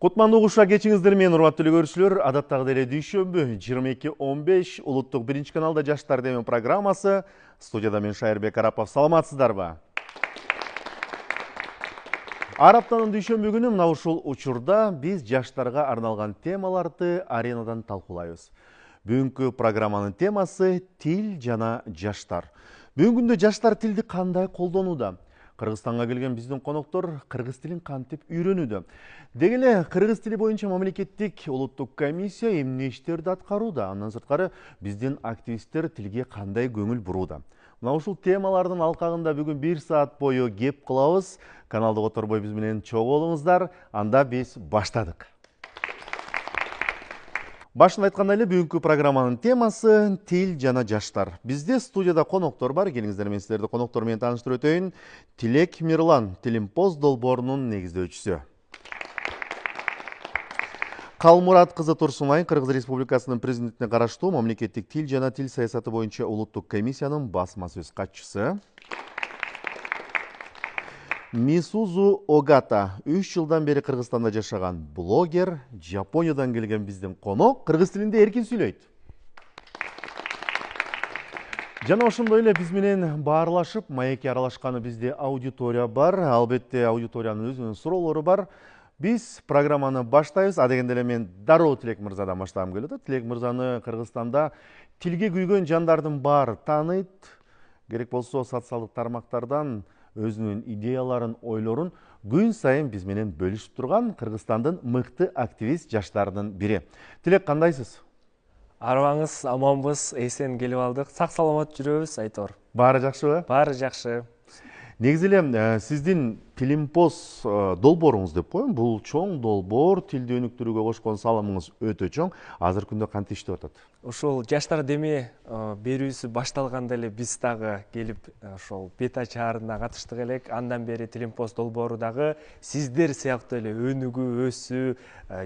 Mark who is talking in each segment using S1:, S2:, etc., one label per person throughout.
S1: Кутмандуу кушак кечиңиздер менен урматтуу көрүүчүлөр, адаттагы эле дүйшөмбү 22:15 улуттук биринчи каналда жаштар деме программасы. Студияда мен Шайырбек Арапов. Саламатсыздарбы? Ар аптанын дүйшөмбү күнү мына ушул учурда биз жаштарга арналган темаларды аренадан талкуулайбыз. Бүгүнкү программанын темасы тил жана жаштар. Бүгүнкү күндө жаштар тилди кандай колдонууда? Кыргызстанга келген биздин коноктор кыргыз тилин кантип үйрөнүүдө? Деги эле кыргыз тили боюнча мамлекеттик улуттук комиссия эмне иштерди аткарууда? Андан сырткары биздин активисттер тилге кандай көңүл бурууда? Мына ушул темалардын алкагында бүгүн 1 саат бою кеп кылабыз. Каналды которбой биз менен чогуу болуңуздар. Анда биз баштадык. Башында айткандай эле бүгүнкү программанын темасы тил жана жаштар. Бизде студияда коноктор бар. Келиңиздер, мен силерди коноктор менен тааныштырып өтөйүн. Тилек Мирлан, Тилимпост долбоорунун негиздөөчүсү. Калмурат кызы Турсунай, Кыргыз Республикасынын президентине караштуу мамлекеттик тил жана тил саясаты боюнча улуттук комиссиянын басма сөз катчысы. Мисузу Огата, 3 жылдан бери Кыргызстанда жашаган блогер, Жапониядан келген биздин конок, кыргыз тилинде эркин сүйлөйт. Жана ошондой эле биз менен баарлашып, маекке аралашканы бизде аудитория бар. Албетте аудиториянын өзүнүн суроолору бар. Биз программаны баштайбыз. Адегенде эле мен дароо Тилек мырзадан баштагым келип атат. Тилек мырзаны Кыргызстанда тилге күйгөн жандардын баары тааныйт. Керек болсо социалдык тармактардан өзүнүн идеяларын, ойлорун күн сайын биз менен бөлүшүп турган Кыргызстандын мыкты активист жаштарынын бири. Тилек, кандайсыз?
S2: Арыбаңыз, аманбыз, эсен келип алдык. Сак саламат жүрөбүз, Айтор.
S1: Баары жакшыбы?
S2: Баары жакшы.
S1: Негизи эле сиздин Тилимпост долбооруңуз деп коеюн. Бул чоң долбоор, тилди өнүктүрүүгө кошкон салымыңыз өтө чоң. Азыркы күндө кантип иштеп атат?
S2: Ушул жаштар деме берүүсү башталганда эле биз дагы келип ошол бета чаарына катыштык элек. Андан бери Тилимпост долбоору дагы сиздер сыяктуу эле өнүгүү, өсүү,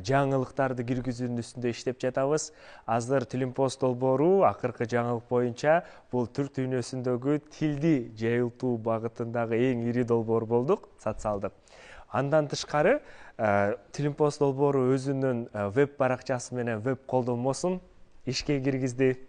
S2: жаңылыктарды киргизүүнүн үстүндө иштеп жатабыз. Азыр Тилимпост долбоору акыркы жаңылык боюнча бул түрк дүйнөсүндөгү тилди жайылтуу багытындагы эң ири долбоор болдук, социалдык. Андан тышкары Тилимпост долбоору өзүнүн веб баракчасы менен веб колдонмосун ишке киргизди.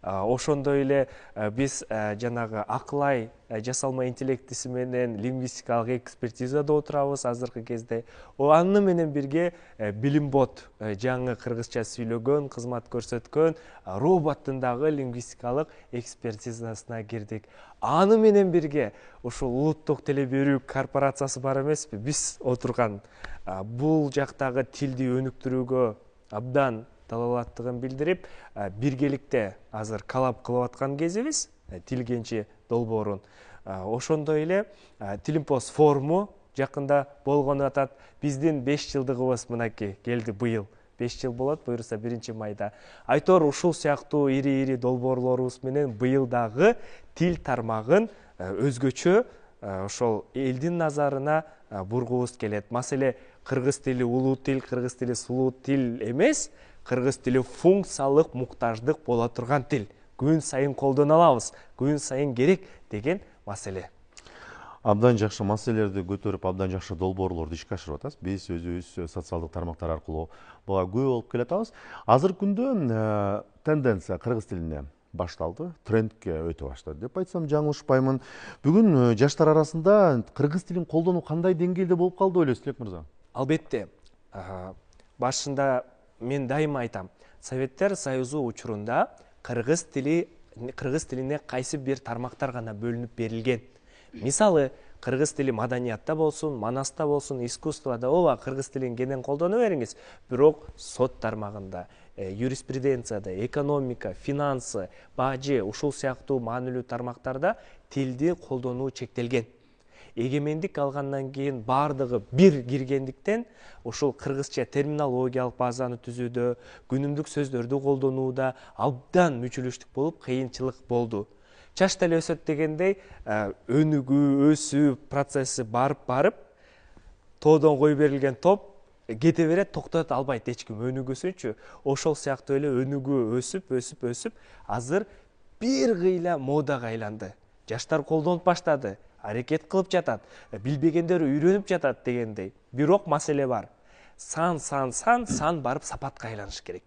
S2: Ошондой эле биз жанагы акылай жасалма интеллектиси менен лингвистикалык экспертизада отурабыз азыркы кезде. Аны менен бирге билимбот, жаңы кыргызча сүйлөгөн, кызмат көрсөткөн роботтун дагы лингвистикалык экспертизасына кирдик. Аны менен бирге ушул улуттук теле берүү корпорациясы бар эмеспи? Биз отурган бул жактагы тилди өнүктүрүүгө абдан талалаттыгын билдирип, биргеликте азыр коллаб кылып аткан кезибиз, тил кенчи долбоорун. Ошондой эле Тилимпост форуму жакында болгону атат. Биздин 5 жылдыгыбыз мынакей келди быйыл. 5 жыл болот, буюрса 1-майда. Айтор, ушул сыяктуу ири-ири долбоорлорубуз менен быйыл дагы тил тармагын өзгөчө ошол элдин назарына бургубуз келет. Маселе кыргыз тили улуу тил, кыргыз тили сулуу тил эмес, кыргыз тили функциялык муктаждык боло турган тил. Күн сайын колдоно алабыз, күн сайын керек деген маселе.
S1: Абдан жакшы маселелерди көтөрүп, абдан жакшы долбоорлорду ишке ашырып атасыз. Биз өзүбүз социалдык тармактар аркылуу буга күбө болуп келатабыз. Азыркы күндө тенденция кыргыз тилине башталды, трендке өтө баштады деп айтсам жаңылышпаймын. Бүгүн жаштар арасында кыргыз тилин колдонуу кандай деңгээлде болуп калды ойлойсуз, Тилек мырза?
S2: Албетте, башында мен дайыма айтам, Советтер Союзу учурунда кыргыз тилине кайсы бир тармактар гана бөлүнүп берилген. Мисалы, кыргыз тили маданиятта болсун, манаста болсун, искусствода, ооба кыргыз тилин кенен колдоно бериңиз. Бирок сот тармагында, юриспруденцияда, экономика, финансы, бажы, ушул сыяктуу маанилүү тармактарда тилди колдонуу чектелген. Эгемендик алгандан кийин бардыгы бир киргендиктен ушул кыргызча терминологиялык базаны түзүүдө, күнүмдүк сөздөрдү колдонууда абдан мүчүлүштүк болуп, кыйынчылык болду. Чаш деле өсөт дегендей, өнүгүү, өсүү процесси барып, тоодон кой берилген топ кете берет, токтото албайт эч ким өнүгүүсүнчү. Ошол сыяктуу эле өнүгүү өсүп, азыр бир кыйла модага айланды. Жаштар колдонуп баштады. Аракет кылып жатат, билбегендер үйрөнүп жатат дегендей. Бирок маселе бар. сан барып сапатка айланыш керек.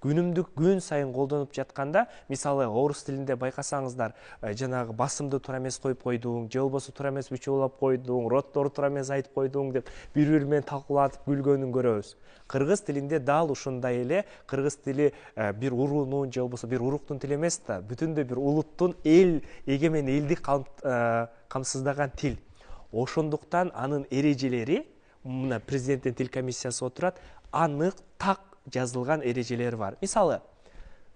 S2: Күнүмдүк күн сайын колдонуп жатканда, мисалы орус тилинде байкасаңыздар, жанагы басымды туура эмес коюп койдуң, же болбосо туура эмес үчөөлөп койдуң, ротторду туура эмес айтып койдуң деп бири-бири менен талкуулатып күлгөнүн көрөбүз. Кыргыз тилинде дал ушундай эле, кыргыз тили бир уруунун же болбосо бир уруктун тили эмес да, бүтүндөй бир улуттун эгемен элди камсыздаган тил. Ошондуктан анын эрежелери, мына президенттин тил комиссиясы отурат, анык, так жазылган эрежелер бар. Мисалы,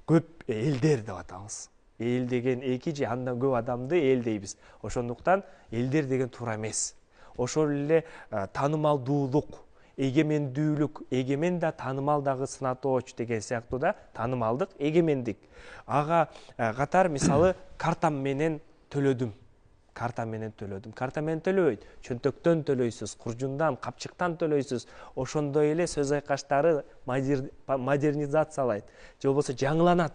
S2: көп элдер деп атабыз. Эл деген эки же андан көп адамды эл дейбиз. Ошондуктан элдер деген туура эмес. Ошол эле таанымалдуулук, эгемендүүлүк, эгемен да таанымал дагы сынатооч деген сыяктуу да таанымалдык, эгемендик. Ага катар мисалы карта менен төлөдүм. Карта менен төлөбөйт. Чөнтөктөн төлөйсүз, куржундан, капчыктан төлөйсүз. Ошондой эле сөз айкаштары модернизациялайт. Же болбосо жаңыланат.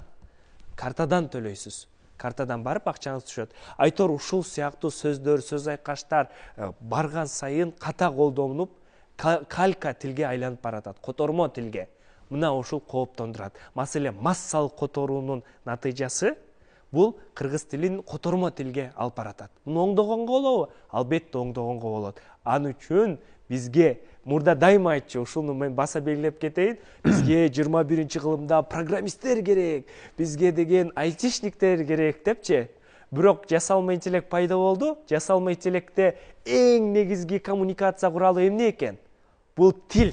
S2: Картадан төлөйсүз. Картадан барып акчаңыз түшөт. Айтор ушул сыяктуу сөздөр, сөз айкаштар барган сайын ката колдонуп, калька тилге айланып баратат, котормо тилге. Мына ушул кооптондурат. Маселе массалык которуунун натыйжасы бул кыргыз тилин котормо тилге алып баратат. Муну оңдогонго болобу? Албетте оңдогонго болот. Ал үчүн бизге мурда дайыма айтчу, ушуну мен баса белгилеп кетейин, бизге 21-кылымда программисттер керек, бизге деген айтишниктер керек депчи. Бирок жасалма интеллект пайда болду. Жасалма интеллектте эң негизги коммуникация куралы эмне экен? Бул тил.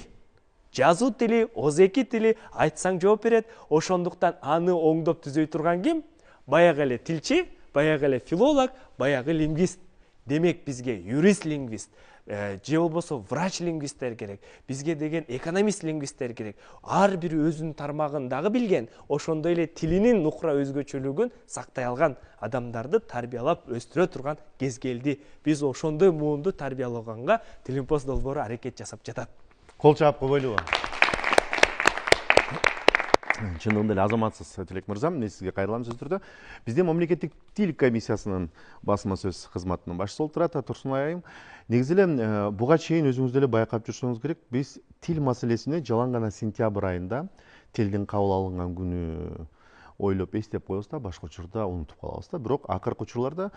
S2: Жазуу тили, озеки тили, айтсаң жооп берет. Ошондуктан аны оңдоп түзөй турган ким? Баягы эле тилчи, баягы эле филолог, баягы лингвист. Демек бизге юрист-лингвист, же болбосо врач-лингвисттер керек. Бизге деген экономист-лингвисттер керек. Ар бири өзүнүн тармагын дагы билген, ошондой эле тилинин нукра өзгөчөлүгүн сактай алган адамдарды тарбиялап өстүрө турган кез келди. Биз ошондой муунду тарбиялаганга Тилимпост долбоору аракет жасап жатат.
S1: Кол чаап койбойлубу? Чындыгында эле азаматсыз Тилек мырза, мен сизге кайрылам сөздөрдө. Бизде мамлекеттик тил комиссиясынын басма сөз кызматынын башчысы болуп турат Турсунай айым. Негизи эле буга чейин өзүңүз деле байкап жүрсөңүз керек, биз тил маселесине жалаң гана сентябрь айында тилдин кабыл алынган күнү ойлоп эстеп коебуз да, башка учурда унутуп калабыз да. Бирок акыркы учурларда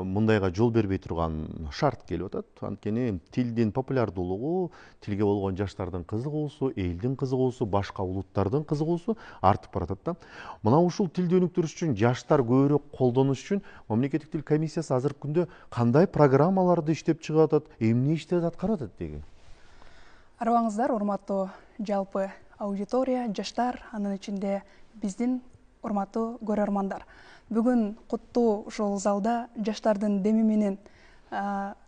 S1: мындайга жол бербей турган шарт келип атат. Анткени тилдин популярдуулугу, тилге болгон жаштардын кызыгуусу, элдин кызыгуусу, башка улуттардын кызыгуусу артып баратат да. Мына ушул тилди өнүктүрүш үчүн, жаштар көбүрөөк колдонуш үчүн мамлекеттик тил комиссиясы азыркы күндө кандай программаларды иштеп чыгып атат, эмне иштерди аткарып атат деги?
S3: Арыбаңыздар, урматтуу жалпы аудитория, жаштар, анын ичинде биздин урматтуу көрөрмандар. Бүгүн куттуу ушул залда жаштардын деми менен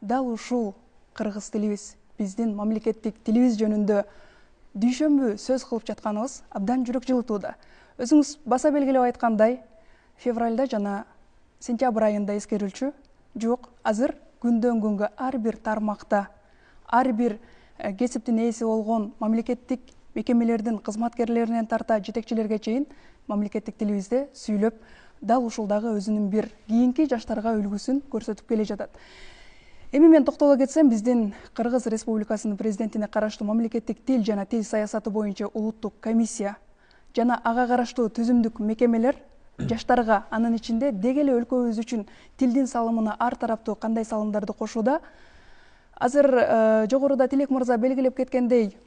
S3: дал ушул кыргыз тилибиз, биздин мамлекеттик тилибиз жөнүндө дүйшөмбү сөз кылып жатканыбыз абдан жүрөк жылытууда. Өзүңүз баса белгилеп айткандай, февралда жана сентябрь айында эскерилчү жок. Азыр күндөн күнгө ар бир тармакта, ар бир кесиптин ээси болгон мамлекеттик мекемелердин кызматкерлеринен тарта жетекчилерге чейин мамлекеттик тилибизде сүйлөп, дал ушул дагы өзүнүн бир кийинки жаштарга үлгүсүн көрсөтүп келе жатат. Эми мен токтоло кетсем, биздин Кыргыз Республикасынын президентине караштуу мамлекеттик тил жана тил саясаты боюнча улуттук комиссия жана ага караштуу түзүмдүк мекемелер жаштарга, анын ичинде деги эле өлкөбүз үчүн тилдин салымына ар тараптуу кандай салымдарды кошууда. Азыр жогоруда Тилек мырза белгилеп кеткендей,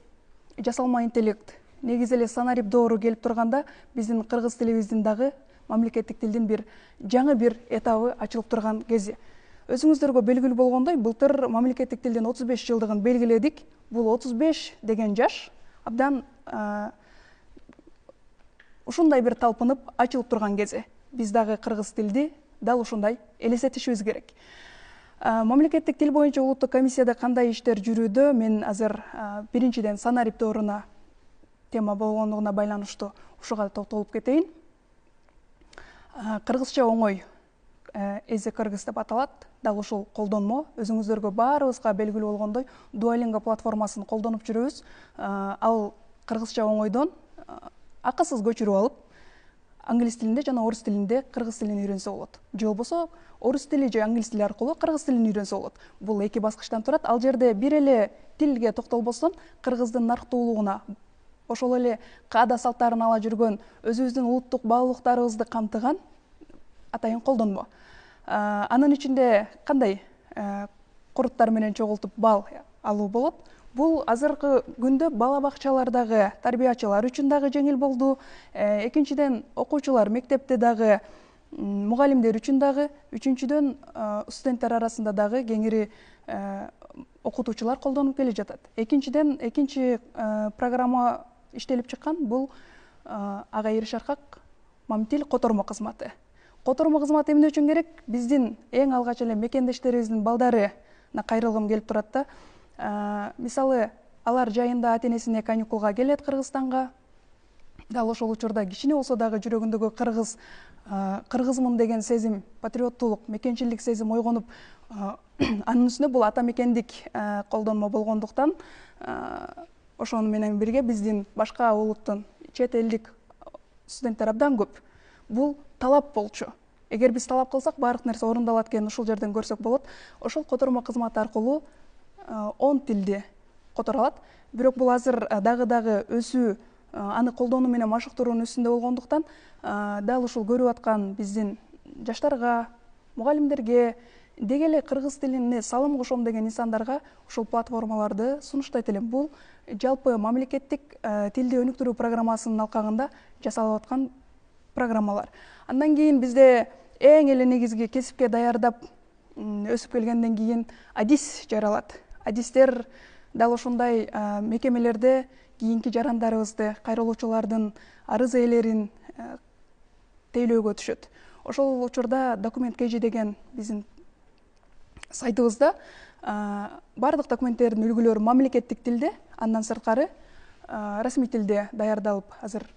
S3: жасалма интеллект, негизи эле санарип доору келип турганда, биздин кыргыз тилибиздин дагы мамлекеттик тилдин бир жаңы бир этабы ачылып турган кези. Өзүңүздөргө белгилүү болгондой, былтыр мамлекеттик тилдин 35 жылдыгын белгиледик. Бул 35 деген жаш абдан ушундай бир талпынып ачылып турган кези. Биз дагы кыргыз тилди дал ушундай элестетишибиз керек. Мамлекеттик тил боюнча улуттук комиссияда кандай иштер жүрүүдө, мен азыр биринчиден санарип дооруна тема болгондугуна байланыштуу ушуга токтолуп кетейин. Кыргызча оңой, эзе кыргыз деп аталат. Дал ушул колдонмо өзүңүздөргө баарыбызга белгилүү болгондой, Duolingo платформасын колдонуп жүрөбүз. Ал кыргызча оңойдон акысыз көчүрүп алып, англис тилинде жана орус тилинде кыргыз тилин үйрөнсө болот. Же болбосо орус тили же англис тили аркылуу кыргыз тилин үйрөнсө болот. Бул эки баскычтан турат. Ал жерде бир эле тилге токтолбостон кыргыздын нарктуулугуна, ошол эле каада салттарын ала жүргөн, өзүбүздүн улуттук баалуулуктарыбызды камтыган атайын колдонмо. Анын ичинде кандай куруттар менен чогултуп бал алуу болот? Бул азыркы күндө бала бакчалардагы тарбиячылар үчүн дагы жеңил болду. Экинчиден, окуучулар мектепте дагы, мугалимдер үчүн дагы, үчүнчүдөн, студенттер арасында дагы кеңири окутуучулар колдонуп келе жатат. Экинчи программа иштелип чыккан бул ага Ири Шаркак мамтил котормо кызматы. Котормо кызматы эмне үчүн керек? Биздин эң алгач эле мекендештерибиздин балдарына кайрылгым келип турат да. Мисалы, алар жайында ата-энесине каникулга келет Кыргызстанга. Дал ошол учурда кичине болсо дагы жүрөгүндөгү кыргызмын деген сезим, патриоттуулук, мекенчилдик сезим ойгонуп, анын үстүнө бул ата мекендик колдонмо болгондуктан, ошону менен бирге биздин башка улуттун, чет элдик студенттер абдан көп. Бул талап болчу. Эгер биз талап кылсак, баардык нерсе орундалат экенин ушул жерден көрсөк болот. Ошол котормо кызматы аркылуу 10 тилди которо алат. Бирок бул азыр дагы өсүү, аны колдонуу менен машыктыруунун үстүндө болгондуктан, дал ушул көрүп аткан биздин жаштарга, мугалимдерге, деги эле кыргыз тилине салым кошом деген инсандарга ушул платформаларды сунуштайт элем. Бул жалпы мамлекеттик тилди өнүктүрүү программасынын алкагында жасалып аткан программалар. Андан кийин бизде эң эле негизги кесипке даярдап өсүп келгенден кийин адис жаралат. Адистер дал ушундай мекемелерде кийинки жарандарыбызды, кайрылуучулардын арыз ээлерин тейлөөгө түшөт. Ошол учурда документ KG деген биздин сайтыбызда бардык документтердин үлгүлөрү мамлекеттик тилде, андан сырткары расмий тилде даярдалып, азыр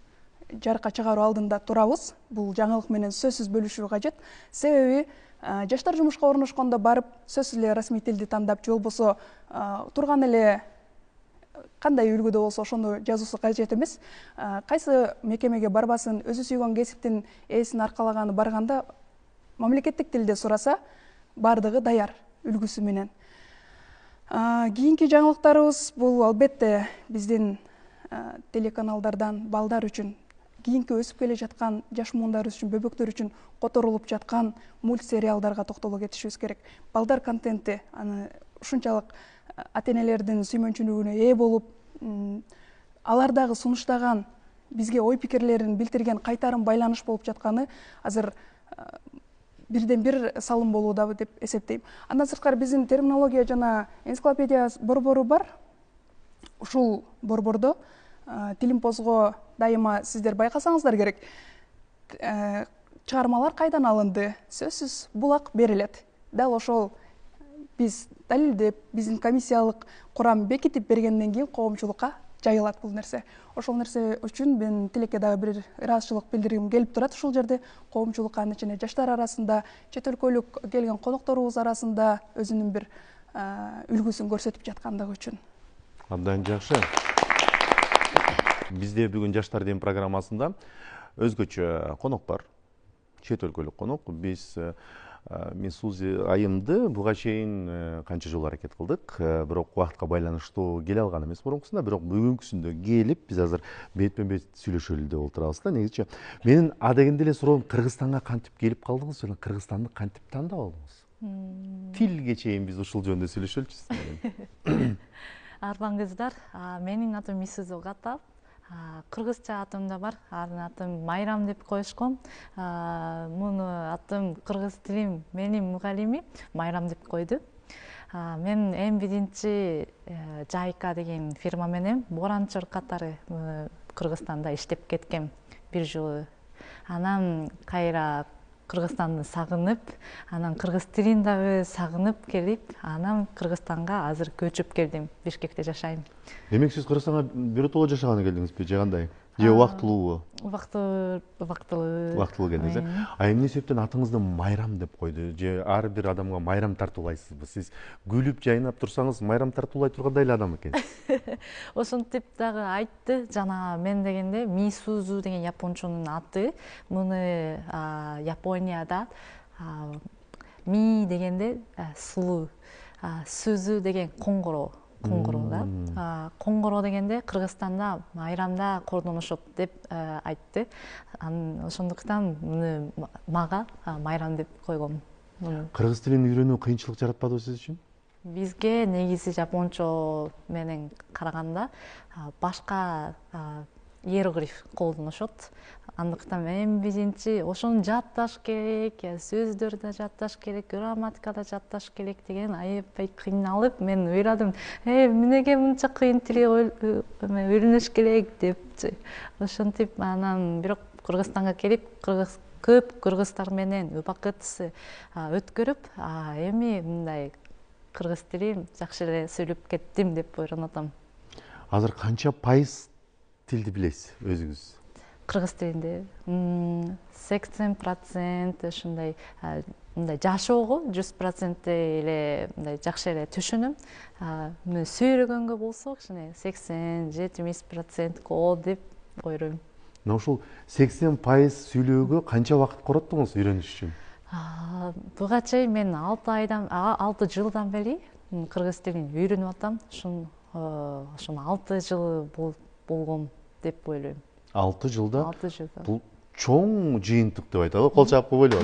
S3: жарыкка чыгаруу алдында турабыз. Бул жаңылык менен сөзсүз бөлүшүү кажет. Себеби жаштар жумушка орношкондо барып, сөзсүз эле расмий тилди тандап, же болбосо турган эле кандай үлгүдө болсо ошону жазуусу кажет эмес. Кайсы мекемеге барбасын, өзү сүйгөн кесиптин ээсин аркалаганы барганда мамлекеттик тилде сураса, бардыгы даяр үлгүсү менен. Кийинки жаңылыктарыбыз бул албетте биздин телеканалдардан балдар үчүн, кийинки өсүп келе жаткан жаш муундар үчүн, бөбөктөр үчүн которулуп жаткан мультсериалдарга токтоло кетишибиз керек. Балдар контенти, аны ушунчалык ата-энелердин сүймөнчүлүгүнө ээ болуп, алар дагы сунуштаган, бизге ой пикирлерин билдирген кайтарым байланыш болуп жатканы азыр бирден бир салым болууда деп эсептейм. Андан сырткары биздин терминология жана энциклопедия борбору бар. Ушул борбордо Тилимпозго дайыма сиздер байкасаңыздар керек. Чыгармалар кайдан алынды? Сөзсүз булак берилет. Дал ошол биз далилдеп, биздин комиссиялык курам бекитип бергенден кийин коомчулукка жайылат бул нерсе. Ошол нерсе үчүн мен тилекке дагы бир ыраазычылык билдиргим келип турат. Ушул жерде коомчулукка, анын ичинде жаштар арасында, чет өлкөлүк келген конокторубуз арасында өзүнүн бир үлгүсүн көрсөтүп жаткандыгы үчүн.
S1: Абдан жакшы. Бизде бүгүн жаштар дем программасында өзгөчө конок бар. Чет өлкөлүк конок. Мен Сузи айымды буга чейин канча жолу аракет кылдык, бирок убакытка байланыштуу келе алган эмес мурункусунда, бирок бүгүнкүсүндө келип биз азыр бетпен бет сүйлөшөлү деп отурабыз да. Негизичи менин адегенде эле суроом, Кыргызстанга кантип келип калдыңыз жана Кыргызстанды кантип тандап алдыңыз? Тилге чейин биз ушул жөнүндө сүйлөшөлүчү.
S4: Арбаңыздар, менин атым Исузу Катап. Кыргызча атым да бар, анын атым Майрам деп коюшкон. Муну атым кыргыз тилим менин мугалими Майрам деп койду. Мен эң биринчи Жайка деген фирма менен боранчор катары Кыргызстанда иштеп кеткем бир жолу. Анан кайра Кыргызстанды сагынып, анан кыргыз тилин дагы сагынып келип, анан Кыргызстанга азыр көчүп келдим. Бишкекте жашайм.
S1: Демек сиз Кыргызстанга биротоло жашаганы келдиңизби, же кандай? же убактылуубу?
S4: Убактылуу
S1: Келдиңиз э? Эмне себептен атыңызды Майрам деп койду? Же ар бир адамга майрам тартуулайсызбы? Сиз күлүп жайнап турсаңыз майрам тартуулай тургандай эле адам экенсиз.
S4: ошентип дагы айтты. Жана мен дегенде Мисузу деген япончонун аты. Муну Японияда ми дегенде сулуу, сүзү деген коңгуроо да. Коңгуроо дегенде Кыргызстанда майрамда колдонушат деп айтты. Ошондуктан муну мага майрам деп койгом.
S1: Кыргыз тилин үйрөнүү кыйынчылык жаратпадыбы сиз үчүн?
S4: Бизге негизи жапончо менен караганда башка иероглиф колдонушат. Андыктан эң биринчи ошону жатташ керек, сөздөрдү жатташ керек, грамматикада жатташ керек деген аябай кыйналып, мен ойладым, эмнеге мынча кыйын тил үйрөнүш керек депчи. Ошентип анан бирок Кыргызстанга келип, көп кыргыздар менен убакыт өткөрүп, эми мындай кыргыз тилин жакшы эле сүйлөп кеттим деп ойгонуп атам.
S1: Азыр канча пайыз тилди билесиз өзүңүз?
S4: Кыргыз тилинде 80% ушундай мындай жашоого 100% эле мындай жакшы эле түшүнөм. Сүйлөгөнгө болсо кичине 80-70% коо деп ойлойм.
S1: Мына ушул 80% сүйлөөгө канча убакыт короттуңуз үйрөнүш үчүн?
S4: Буга чейин мен 6 жылдан бери кыргыз тилин үйрөнүп атам. Ошону 6 жыл болгон деп ойлойм.
S1: 6 жылда?
S4: 6 жылда.
S1: Бул чоң жыйынтык деп айталы. Кол чаап койбойлу.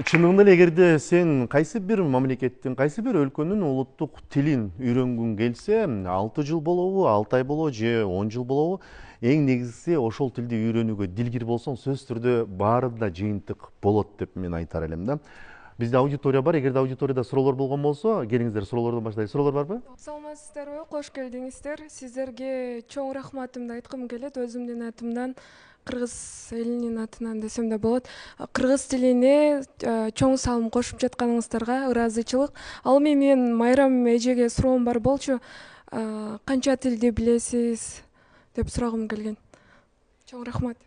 S1: Чындыгында эле эгерде сен кайсы бир мамлекеттин, кайсы бир өлкөнүн улуттук тилин үйрөнгүң келсе, 6 жыл болобу, 6 ай болобу же 10 жыл болобу, эң негизгиси ошол тилди үйрөнүүгө дилгир болсоң, сөзсүз түрдө баарында жыйынтык болот деп мен айтар элем да. Бизде аудитория бар. Эгерде аудиторияда суроолор болгон болсо, келиңиздер, суроолордон баштайлы. Суроолор барбы?
S5: Саламатсыздарбы? Кош келдиңиздер. Сиздерге чоң рахматымды айткым келет. Өзүмдүн атымдан, кыргыз элинин атынан десем да болот. Кыргыз тилине чоң салым кошуп жатканыңыздарга ыраазычылык. Ал эми мен Майрам эжеге суроом бар болчу. Канча тилди билесиз деп сурагым келген. Чоң рахмат.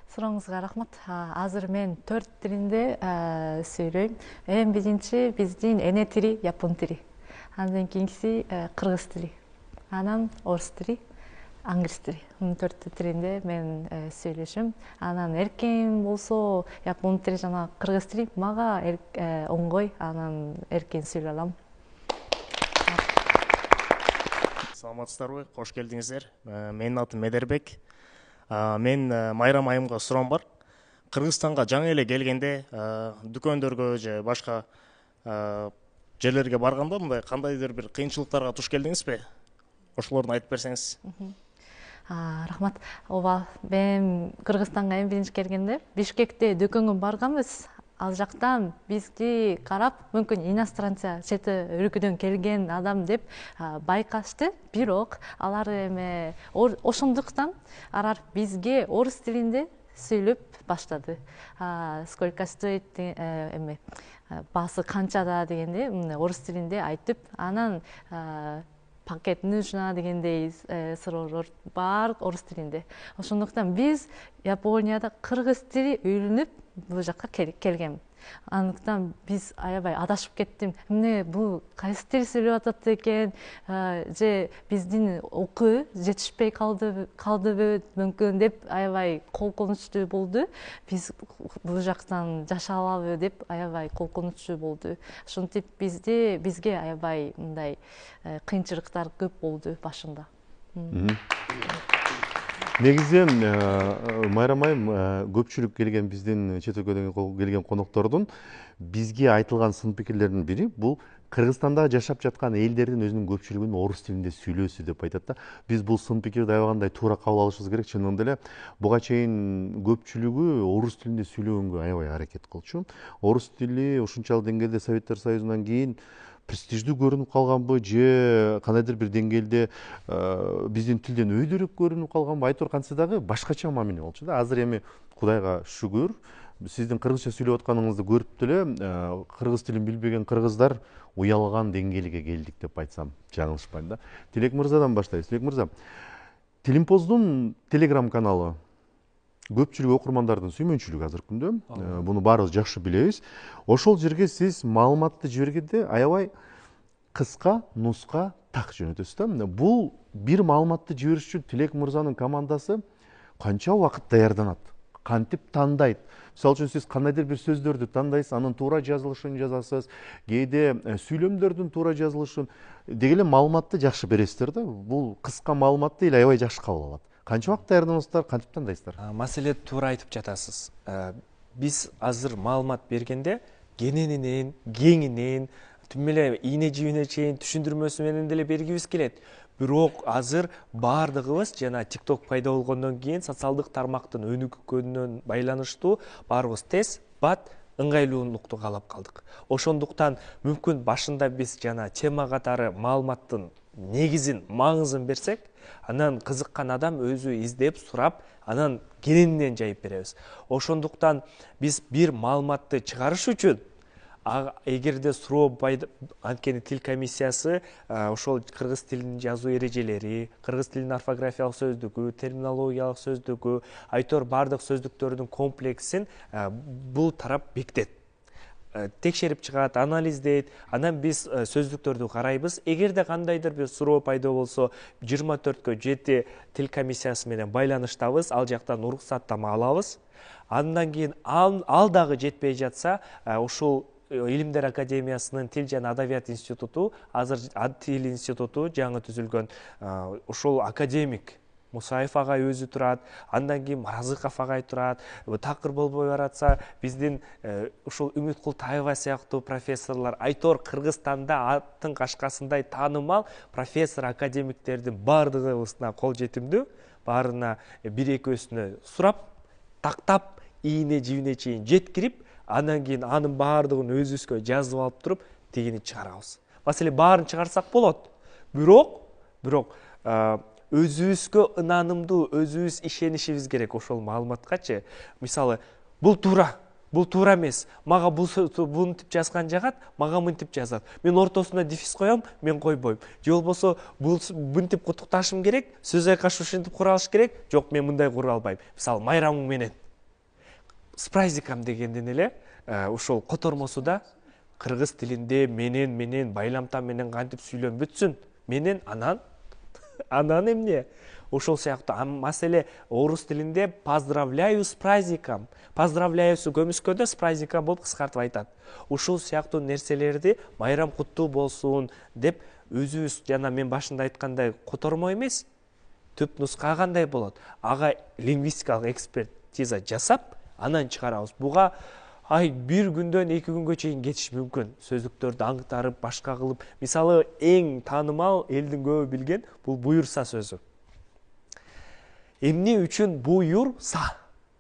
S4: Сурооңузга рахмат. Азыр мен 4 тилинде сүйлөйм. Эң биринчи биздин эне тили япон тили. Андан кийинкиси кыргыз тили. Анан орус тили, англис тили. 4 тилинде мен сүйлөшөм. Анан эркен болсо япон тили жана кыргыз тили мага оңгой, анан эркен сүйлөй алам.
S6: Саламатсыздарбы? Кош келдиңиздер. Менин атым Медербек. Мен Майрам айымга суроом бар. Кыргызстанга жаңы эле келгенде дүкөндөргө же башка жерлерге барганда мындай кандайдыр бир кыйынчылыктарга туш келдиңизби? Ошолорду айтып берсеңиз.
S4: Рахмат. Ооба, мен Кыргызстанга эң биринчи келгенде Бишкекте дүкөнгө барганбыз. Ал жактан бизди карап, мүмкүн иностранца, чет өлкөдөн келген адам деп байкашты. Бирок алар эми ошондуктан алар бизге орус тилинде сүйлөп баштады. Сколько стоит эми баасы канчада дегенде орус тилинде айтып, анан пакет нужна дегендей суроолор бар орус тилинде. Ошондуктан биз Японияда кыргыз тили үйрөнүп бул жакка келгем. Андыктан биз аябай адашып кеттим. Эмне бул кайсы тил сүйлөп атат экен, же биздин окуу жетишпей калдыбы мүмкүн деп аябай коркунучтуу болду. Биз бул жактан жаша алабы деп аябай коркунучтуу болду. Ошентип бизге аябай мындай кыйынчылыктар көп болду башында.
S1: Негизи Майрам айым көпчүлүк келген биздин чет өлкөдөн келген коноктордун бизге айтылган сын пикирлердин бири бул Кыргызстанда жашап жаткан элдердин өзүнүн көпчүлүгүнүн орус тилинде сүйлөөсү деп айтат да. Биз бул сын пикирди аябагандай туура кабыл алышыбыз керек. Чынында эле буга чейин көпчүлүгү орус тилинде сүйлөгөнгө аябай аракет кылчу. Орус тили ушунчалык деңгээлде Советтер Союзунан кийин престиждүү көрүнүп калганбы же кандайдыр бир деңгээлде биздин тилден өйдөрөөк көрүнүп калганбы, айтор кантсе дагы башкача мамиле болчу да. Азыр эми Кудайга шүгүр, сиздин кыргызча сүйлөп атканыңызды көрүп деле кыргыз тилин билбеген кыргыздар уялган деңгээлге келдик деп айтсам жаңылышпайм да. Тилек мырзадан баштайбыз. Тилек мырза, Тилимпоздун телеграм каналы көпчүлүк окурмандардын сүймөнчүлүгү азыркы күндө. Буну баарыбыз жакшы билебиз. Ошол жерге сиз маалыматты жибергенде аябай кыска, нуска так жөнөтөсүз да. Бул бир маалыматты жибериш үчүн Тилек мырзанын командасы канча убакыт даярданат? Кантип тандайт? Мисалы үчүн сиз кандайдыр бир сөздөрдү тандайсыз, анын туура жазылышын жазасыз, кээде сүйлөмдөрдүн туура жазылышын, деги эле маалыматты жакшы бересиздер да. Бул кыска маалыматты эле аябай жакшы кабыл алат. Канча убакыт даярданасыздар, кантип тандайсыздар?
S2: Маселе туура айтып жатасыз. Биз азыр маалымат бергенде кененинен, кеңинен, түм эле ийне жибине чейин түшүндүрмөсү менен деле бергибиз келет. Бирок азыр баардыгыбыз жана TikTok пайда болгондон кийин социалдык тармактын өнүгүнүнөн байланыштуу баарыбыз тез, бат, ыңгайлуулукту каалап калдык. Ошондуктан мүмкүн башында биз жана тема катары маалыматтын негизин, маңызын берсек, анан кызыккан адам өзү издеп, сурап, анан кененинен жайып беребиз. Ошондуктан биз бир маалыматты чыгарыш үчүн эгерде суроо анткени тил комиссиясы ошол кыргыз тилинин жазуу эрежелери, кыргыз тилинин орфографиялык сөздүгү, терминологиялык сөздүгү, айтор бардык сөздүктөрдүн комплексин бул тарап бекитет. Текшерип чыгат, анализдейт, анан биз сөздүктөрдү карайбыз. Эгерде кандайдыр бир суроо пайда болсо, 24/7 тил комиссиясы менен байланыштабыз, ал жактан уруксаттама алабыз. Андан кийин ал дагы жетпей жатса, ушул Илимдер академиясынын тил жана адабият институту, азыр тил институту жаңы түзүлгөн, ушул академик Мусаев агай өзү турат, андан кийин Маразыков агай турат. Такыр болбой баратса, биздин ушул Үмүт Култаева сыяктуу профессорлор, айтор Кыргызстанда аттын кашкасындай таанымал профессор академиктердин баардыгыбызына кол жетимдүү, баарына бир экөөсүнө сурап, тактап, ийне жибине чейин жеткирип, андан кийин анын баардыгын өзүбүзгө жазып алып туруп, тигини чыгарабыз. Маселе баарын чыгарсак болот. Бирок өзүбүзгө ынанымдуу, өзүбүз ишенишибиз керек ошол маалыматкачы. Мисалы, бул туура эмес. Мага мынтип жазган жагат, мага мынтип жазат. Мен ортосуна дефис коем, мен койбойм. Же болбосо мынтип кутукташым керек, сөз айкаш ушинтип кура алыш керек. Жок, мен мындай кура албайм. Мисалы, майрамың менен с праздником дегенден эле ушул котормосу да кыргыз тилинде менен байламта менен кантип сүйлөм бүтсүн. Менен анан эмне? Ошол сыяктуу маселе орус тилинде поздравляю с праздником. Поздравляюсу көмүскөдө с праздником болуп кыскартып айтат. Ушул сыяктуу нерселерди майрам куттуу болсун деп өзүбүз жана мен башында айткандай котормо эмес, түп нуска кандай болот? Ага лингвистикалык экспертиза жасап, анан чыгарабыз. Буга бир күндөн 2 күнгө чейин кетиш мүмкүн. Сөздүктөрдү аңтарып, башка кылып. Мисалы, эң таанымал, элдин көбү билген бул буюрса сөзү. Эмне үчүн буюрса?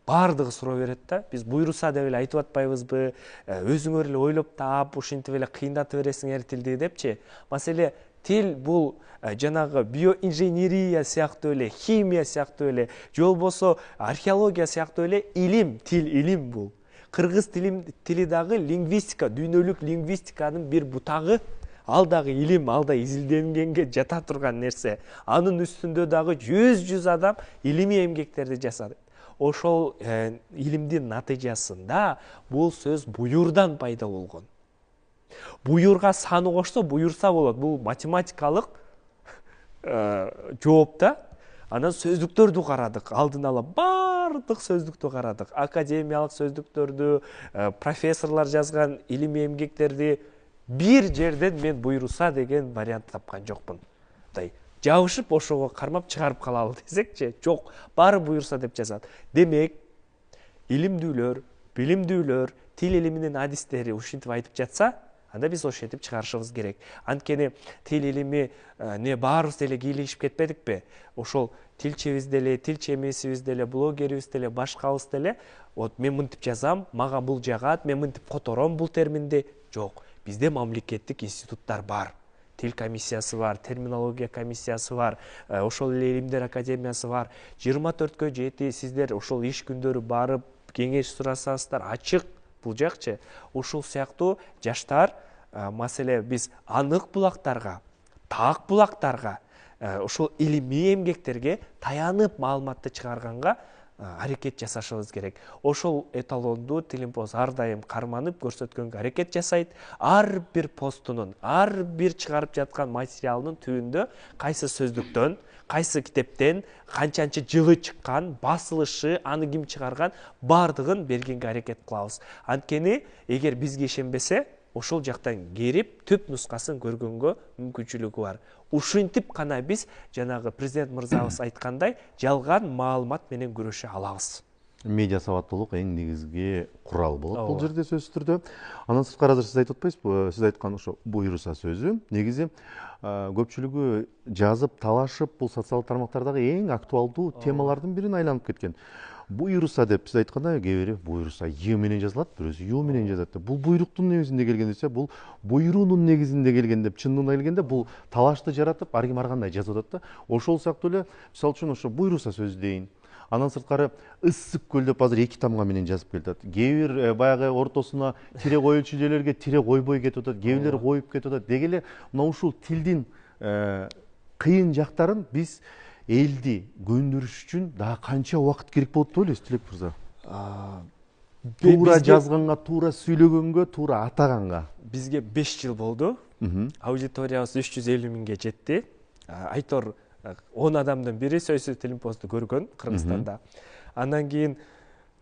S2: Бардыгы суроо берет да. Биз буюрса деп эле айтып атпайбызбы? Өзүңөр эле ойлоп таап, ушинтип эле кыйындатып бересиңер тилди депчи. Маселе, тил бул жанагы биоинженерия сыяктуу эле, химия сыяктуу эле, же болбосо археология сыяктуу эле илим, тил илим бул. Кыргыз тили дагы лингвистика, дүйнөлүк лингвистиканын бир бутагы, ал дагы илим, ал да изилденгенге жата турган нерсе. Анын үстүндө дагы 100 адам илимий эмгектерди жасады. Ошол илимдин натыйжасында бул сөз буюрдан пайда болгон. Буюрга саны кошсо буюрса болот. Бул математикалык жооп да. Анан сөздүктөрдү карадык. Алдын ала бардык сөздүктү карадык. Академиялык сөздүктөрдү, профессорлор жазган илимий эмгектерди. Бир жерден мен буюрса деген вариант тапкан жокмун. Жабышып ошого кармап чыгарып калалы десекчи, жок, баары буюрса деп жазат. Демек, илимдүүлөр, билимдүүлөр, тил илиминин адистери ушинтип айтып жатса, анда биз ошентип чыгарышыбыз керек. Анткени тил илими баарыбыз деле кийлигишип кетпедикпи? Ошол тилчибиз деле, тилчи эмесибиз деле, блогерибиз деле, башкабыз деле, мен мынтип жазам, мага бул жагат, мен мынтип котором бул терминди. Жок, бизде мамлекеттик институттар бар. Тил комиссиясы бар, терминология комиссиясы бар, ошол эле Илимдер академиясы бар. 24/7 сиздер ошол иш күндөрү барып, кеңеш сурасаңыздар ачык бул жакчы. Ушул сыяктуу жаштар маселе биз анык булактарга, так булактарга, ушул илимий эмгектерге таянып маалыматты чыгарганга аракет жасашыбыз керек. Ошол эталонду Тилимпост ар дайым карманып көрсөткөнгө аракет жасайт. Ар бир постунун, ар бир чыгарып жаткан материалынын түбүндө кайсы сөздүктөн, кайсы китептен, канчанчы жылы чыккан, басылышы, аны ким чыгарган, бардыгын бергенге аракет кылабыз. Анткени эгер бизге ишенбесе, ошол жактан керип түп нускасын көргөнгө мүмкүнчүлүгү бар. Ушинтип гана биз жанагы президент мырзабыз айткандай жалган маалымат менен күрөшө алабыз.
S1: Медиа сабаттуулук эң негизги курал болот бул жерде сөзсүз түрдө. Андан сырткары азыр сиз айтып атпайсызбы? Сиз айткан ошо буйруса сөзү негизи көпчүлүгү жазып, талашып, бул социалдык тармактардагы эң актуалдуу темалардын бирин айланып кеткен. Буйруса деп сиз айткандай, кээ бири буйруса Й менен жазылат, бирөөсү Ю менен жазат. Бул буйруктун негизинде келген десе, бул буйруунун негизинде келген деп, чындыгына келгенде бул талашты жаратып, ар ким ар кандай жазып атат да. Ошол сыяктуу эле, мисалы үчүн ошо буйруса сөз дейин. Андан сырткары ысык көл деп азыр 2 тамга менен жазып келатат. Кээ бир баягы ортосуна тире коюлчу жерлерге тире койбой кетип атат, кээ бирлери коюп кетип атат. Деги эле мына ушул тилдин кыйын жактарын биз элди көндүрүш үчүн дагы канча убакыт керек болот деп ойлойсуз, Тилек мырза? Туура жазганга, туура сүйлөгөнгө, туура атаганга.
S2: Бизге 5 жыл болду. Аудиториябыз 350 миңге жетти. Айтор 10 адамдын бири сөзсүз Тилимпосту көргөн Кыргызстанда. Андан кийин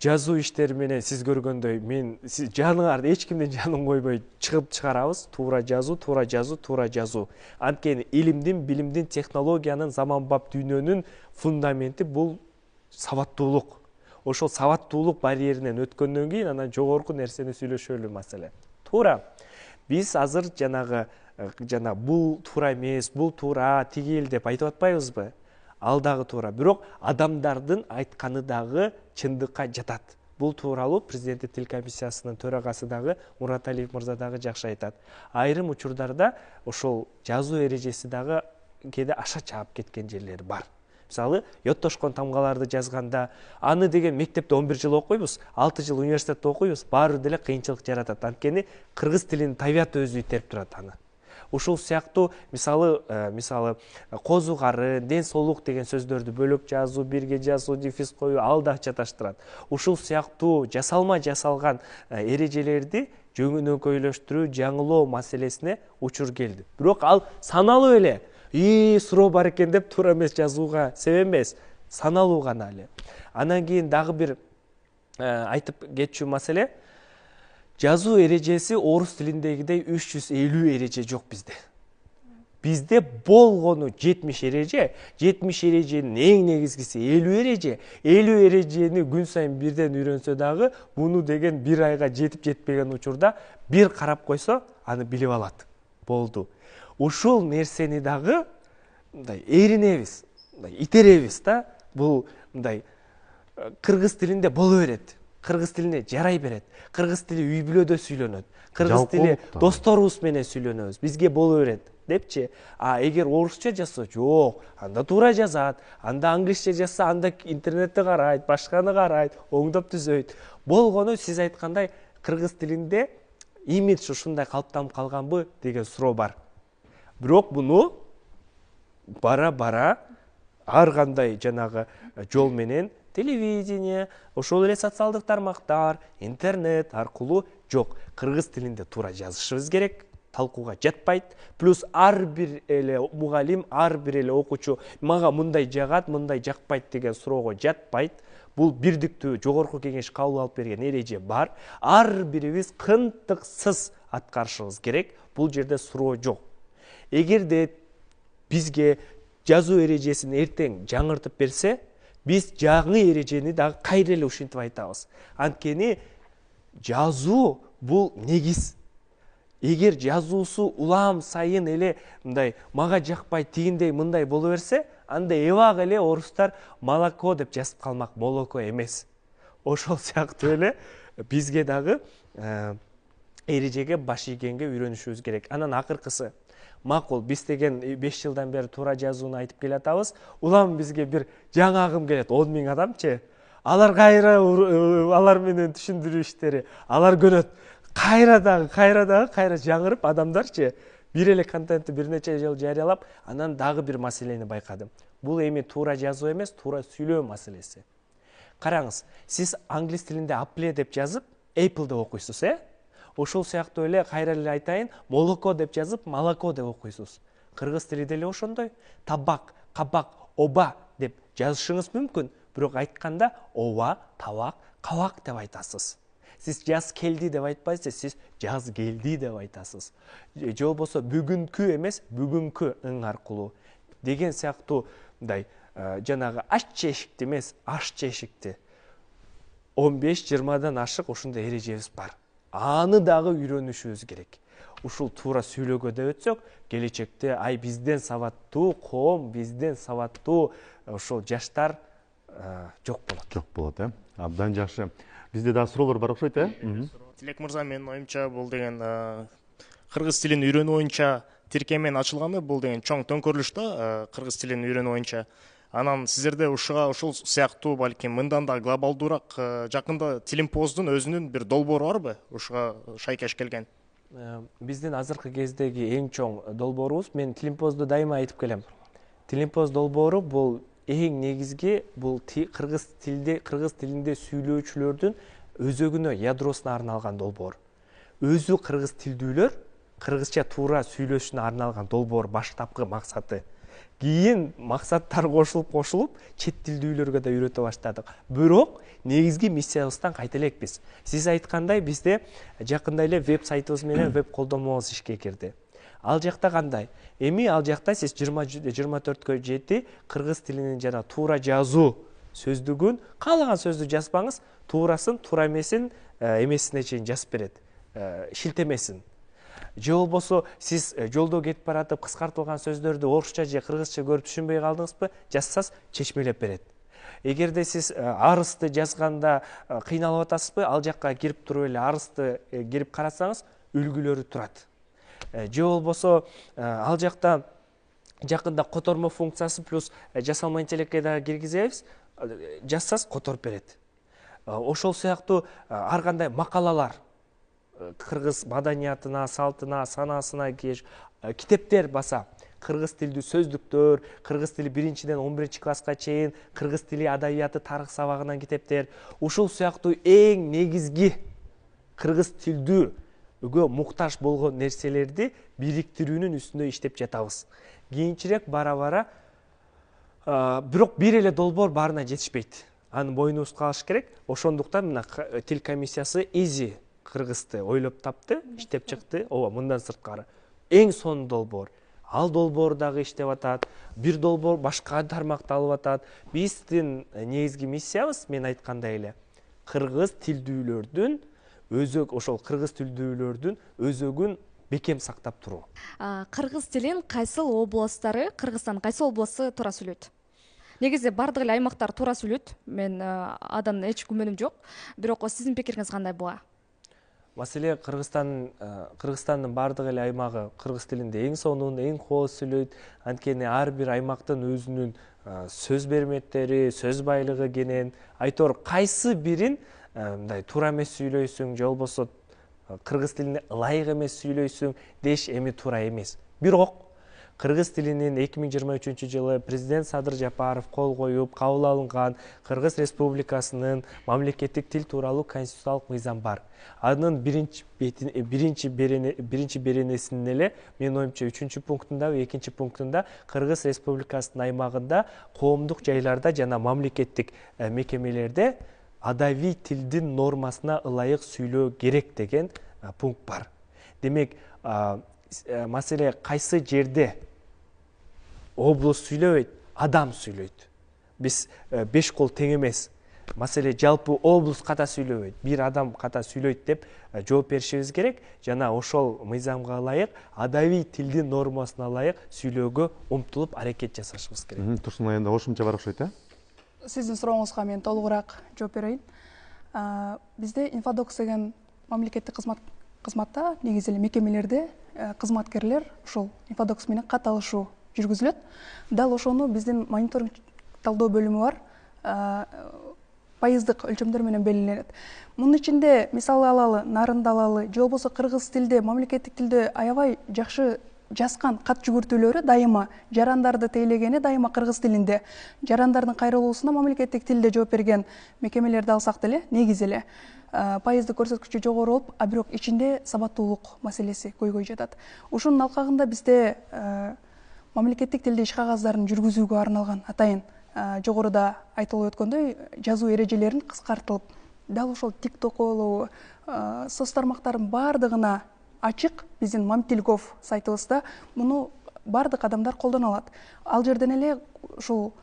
S2: жазуу иштери менен сиз көргөндөй мен сиз жаныңарды эч кимдин жанын койбой чыгып чыгарабыз. Туура жазуу, туура жазуу, туура жазуу. Анткени илимдин, билимдин, технологиянын, заманбап дүйнөнүн фундаменти бул сабаттуулук. Ошол сабаттуулук барьеринен өткөндөн кийин анан жогорку нерсени сүйлөшөлү маселе. Туура. Биз азыр жана бул туура эмес, бул туура, тигил деп айтып атпайбызбы? Ал дагы туура. Бирок адамдардын айтканы дагы чындыкка жатат. Бул тууралуу президенттик тил комиссиясынын төрагасы дагы Мураталиев мырза дагы жакшы айтат. Айрым учурдарда ошол жазуу эрежеси дагы кээде аша чаап кеткен жерлери бар. Мисалы, йоттошкон тамгаларды жазганда аны деген мектепте 11 жыл окуйбуз, 6 жыл университетте окуйбуз, баары деле кыйынчылык жаратат. Анткени кыргыз тилинин табияты өзү итерип турат аны. Ушул сыяктуу мисалы козу кары, ден соолук деген сөздөрдү бөлөк жазуу, бирге жазуу, дефис коюу ал да чаташтырат. Ушул сыяктуу жасалма жасалган эрежелерди жөнөкөйлөштүрүү, жаңылоо маселесине учур келди. Бирок ал саналуу эле суроо бар экен деп туура эмес жазууга себеп эмес, саналуу гана эле. Андан кийин дагы бир айтып кетчү маселе, жазуу эрежеси орус тилиндегидей 350 эреже жок бизде. Бизде болгону 70 эреже, 70 эреженин эң негизгиси 50 эреже. 50 эрежени күн сайын бирден үйрөнсө дагы, буну деген бир айга жетип жетпеген учурда бир карап койсо, аны билип алат. Болду. Ушул нерсени дагы мындай эринебиз, мындай итеребиз да. Бул мындай кыргыз тилинде боло берет. Кыргыз тилине жарай берет. Кыргыз тили үй бүлөдө сүйлөнөт. Кыргыз тили досторубуз менен сүйлөнөбүз. Бизге боло берет депчи. Эгер орусча жазса, жок, анда туура жазат. Анда англисче жазса, анда интернетте карайт, башканы карайт, оңдоп түзөйт. Болгону сиз айткандай кыргыз тилинде имидж ушундай калыптанып калганбы деген суроо бар. Бирок буну бара-бара ар кандай жанагы жол менен телевидение, ошол эле социалдык тармактар, интернет аркылуу жок. Кыргыз тилинде туура жазышыбыз керек, талкууга жатпайт. Плюс ар бир эле мугалим, ар бир эле окуучу мага мындай жагат, мындай жакпайт деген суроого жатпайт. Бул бирдиктүү жогорку кеңеш кабыл алып берген эреже бар. Ар бирибиз кынтыксыз аткарышыбыз керек. Бул жерде суроо жок. Эгерде бизге жазуу эрежесин эртең жаңыртып берсе, биз жаңы эрежени дагы кайра эле ушинтип айтабыз. Анткени жазуу бул негиз. Эгер жазуусу улам сайын эле мындай мага жакпай тигиндей мындай боло берсе, анда эбак эле орустар молоко деп жазып калмак, молоко эмес. Ошол сыяктуу эле бизге дагы эрежеге баш ийгенге үйрөнүшүбүз керек. Анан акыркысы макул, биз деген 5 жылдан бери туура жазууну айтып келатабыз. Улам бизге бир жаңы агым келет, 10 000 адамчы. алар кайра алар менен түшүндүрүү иштери алар көнөт кайра жаңырып адамдарчы бир эле контентти бир нече жыл жарыялап анан дагы бир маселени байкадым. Бул эми туура жазуу эмес, туура сүйлөө маселеси. Караңыз, сиз англис тилинде apple деп жазып apple деп окуйсуз, ошол сыяктуу эле кайра эле айтайын, молоко деп жазып молоко деп окуйсуз. Кыргыз тили деле ошондой. Табак, кабак, оба деп жазышыңыз мүмкүн, бирок айтканда оба, табак, кабак деп айтасыз. Сиз жаз келди деп айтпайсыз, сиз жаз келди деп айтасыз. Же болбосо бүгүнкү эмес, бүгүнкү ың аркылуу деген сыяктуу мындай жанагы аш чешикти эмес, аш чешикти 15-20дан ашык ушундай эрежебиз бар. Аны дагы үйрөнүшүбүз керек. Ушул туура сүйлөгөдө өтсөк, келечекте ай бизден сабаттуу коом, бизден сабаттуу ошол жаштар жок болот.
S1: Жок болот, абдан жакшы. Бизде дагы суроолор бар окшойт,
S6: Тилек мырза, менин оюмча бул деген кыргыз тилин үйрөнүү боюнча тиркеменин ачылганы бул деген чоң төңкөрүлүш да кыргыз тилин үйрөнүү боюнча. Анан сиздерде ушул сыяктуу балким мындан да глобалдуураак жакында Тилимпоздун өзүнүн бир долбоору барбы? Ушуга шайкеш келген.
S2: Биздин азыркы кездеги эң чоң долбоорубуз, мен Тилимпозду дайыма айтып келем. Тилимпоз долбоору бул эң негизги бул кыргыз тилинде сүйлөөчүлөрдүн өзөгүнө, ядросуна арналган долбоор. Өзү кыргыз тилдүүлөр кыргызча туура сүйлөшүнө арналган долбоор баштапкы максаты. Кийин максаттар кошулуп, чет тилдүүлөргө да үйрөтө баштадык. Бирок негизги миссиябыздан кайта элекпиз. Сиз айткандай, бизде жакында эле веб-сайтыбыз менен веб колдонмобуз ишке кирди. Ал жакта кандай? Эми ал жакта сиз 24кө 7 кыргыз тилинин жана туура жазуу сөздүгүн, каалаган сөздү жазбаңыз, туурасын, туура эмесин, эмесине чейин жазып берет. Шилтемесин. Же болбосо сиз жолдо кетип баратып кыскартылган сөздөрдү орусча же кыргызча көрүп түшүнбөй калдыңызбы, жазсаңыз чечмелеп берет. Эгерде сиз арызды жазганда кыйналып атасызбы, ал жакка кирип туруп эле арызды кирип карасаңыз, үлгүлөрү турат. Же болбосо ал жакта жакында котормо функциясы плюс жасалма интеллектке да киргизебиз, жазсаңыз которуп берет. Ошол сыяктуу ар кандай макалалар кыргыз маданиятына, салтына, санасына китептер баса, кыргыз тилдүү сөздүктөр, кыргыз тили 1-ден 11-класска чейин, кыргыз тили адабияты тарых сабагынан китептер, ушул сыяктуу эң негизги кыргыз тилдүүгө муктаж болгон нерселерди бириктирүүнүн үстүндө иштеп жатабыз. Кийинчерээк бара-бара бирок бир эле долбоор баарына жетишпейт. Аны боюнубузга алыш керек. Ошондуктан мына тил комиссиясы Easy кыргызды ойлоп тапты, иштеп чыкты. Ооба, мындан сырткары эң сонун долбоор. Ал долбоор дагы иштеп атат. Бир долбоор башка тармакта алып атат. Биздин негизги миссиябыз, мен айткандай эле, кыргыз тилдүүлөрдүн ошол кыргыз тилдүүлөрдүн өзөгүн бекем сактап туруу.
S7: Кыргыз тилин кайсыл областтары, Кыргызстан кайсыл областы туура сүйлөйт? Негизи бардык эле аймактар туура сүйлөйт. Мен адан эч күмөнүм жок. Бирок сиздин пикириңиз кандай буга?
S2: Маселе Кыргызстандын бардык эле аймагы кыргыз тилинде эң сонун, эң кооз сүйлөйт. Анткени ар бир аймактын өзүнүн сөз берметтери, сөз байлыгы кенен. Айтор кайсы бирин мындай туура эмес сүйлөйсүң, же болбосо кыргыз тилине ылайык эмес сүйлөйсүң деш эми туура эмес. Бирок кыргыз тилинин 2023-жылы президент Садыр Жапаров кол коюп кабыл алынган Кыргыз Республикасынын мамлекеттик тил тууралуу конституциялык мыйзам бар. Анын биринчи беренесинин эле, менин оюмча 3-пунктунда, 2-пунктунда Кыргыз Республикасынын аймагында коомдук жайларда жана мамлекеттик мекемелерде адабий тилдин нормасына ылайык сүйлөө керек деген пункт бар. Демек, маселе кайсы жерде облус сүйлөбөйт, адам сүйлөйт. Биз 5 кол тең эмес. Маселе жалпы облус ката сүйлөбөйт, бир адам ката сүйлөйт деп жооп беришибиз керек. Жана ошол мыйзамга ылайык, адабий тилдин нормасына ылайык сүйлөөгө умтулуп аракет жасашыбыз керек.
S1: Турсун аянда кошумча бар окшойт,
S3: Сиздин сурооңузга мен толугураак жооп берейин. Бизде Инфодокс деген мамлекеттик кызматта, негизи эле мекемелерде кызматкерлер ушул Инфодокс менен катталышуу жүргүзүлөт. Дал ошону биздин мониторинг талдоо бөлүмү бар. пайыздык өлчөмдөр менен белгиленет. Мунун ичинде мисалы алалы, нарынды алалы, же болбосо кыргыз тилде, мамлекеттик тилде аябай жакшы жазган кат жүгүртүүлөрү дайыма жарандарды тейлегени дайыма кыргыз тилинде. Жарандардын кайрылуусуна мамлекеттик тилде жооп берген мекемелерди алсак деле негизи эле пайыздык көрсөткүчү жогору болуп, а бирок ичинде сабаттуулук маселеси көйгөй жатат. Ушунун алкагында бизде мамлекеттик тилде иш кагаздарын жүргүзүүгө арналган атайын жогоруда айтылып өткөндөй жазуу эрежелерин кыскартылып, дал ошол TikTok болобу, соц тармактардын баардыгына ачык биздин Мамтил.gov сайтыбызда муну баардык адамдар колдоно алат. Ал жерден эле ушул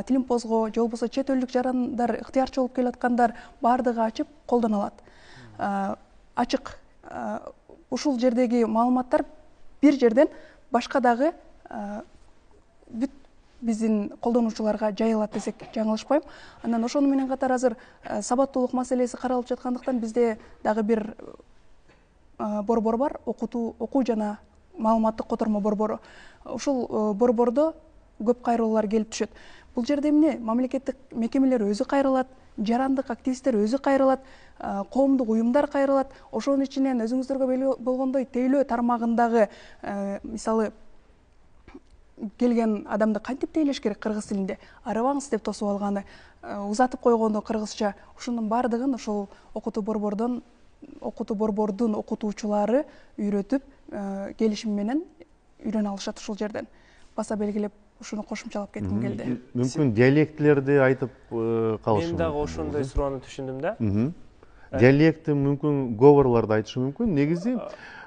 S3: Тилимпозго же болбосо чет элдик жарандар, ыктыярчы болуп келаткандар баардыгы ачып колдоно алат. Ачык ушул жердеги маалыматтар бир жерден башка дагы бүт биздин колдонуучуларга жайылат десек жаңылышпайм. Анан ошону менен катар азыр сабаттуулук маселеси каралып жаткандыктан бизде дагы бир борбор бар, окуу жана маалыматтык котормо борбору. Ушул борбордо көп кайрылуулар келип түшөт. Бул жерде эмне? Мамлекеттик мекемелер өзү кайрылат, жарандык активисттер өзү кайрылат, коомдук уюмдар кайрылат. Ошонун ичинен өзүңүздөргө белгилүү болгондой тейлөө тармагындагы мисалы келген адамды кантип тейлеш керек кыргыз тилинде? Арабаңыз деп тосуп алганы, узатып койгону кыргызча. Ушунун баардыгын ошол окутуу борбордун окутуучулары үйрөтүп, келишим менен үйрөнө алышат ушул жерден. Баса белгилеп, ушуну кошумчалап кетким келди.
S1: Мүмкүн диалектилерди айтып калышы.
S2: Мен дагы ошондой суроону түшүндүм да.
S1: Диалекти мүмкүн говорларды айтышы мүмкүн. Негизи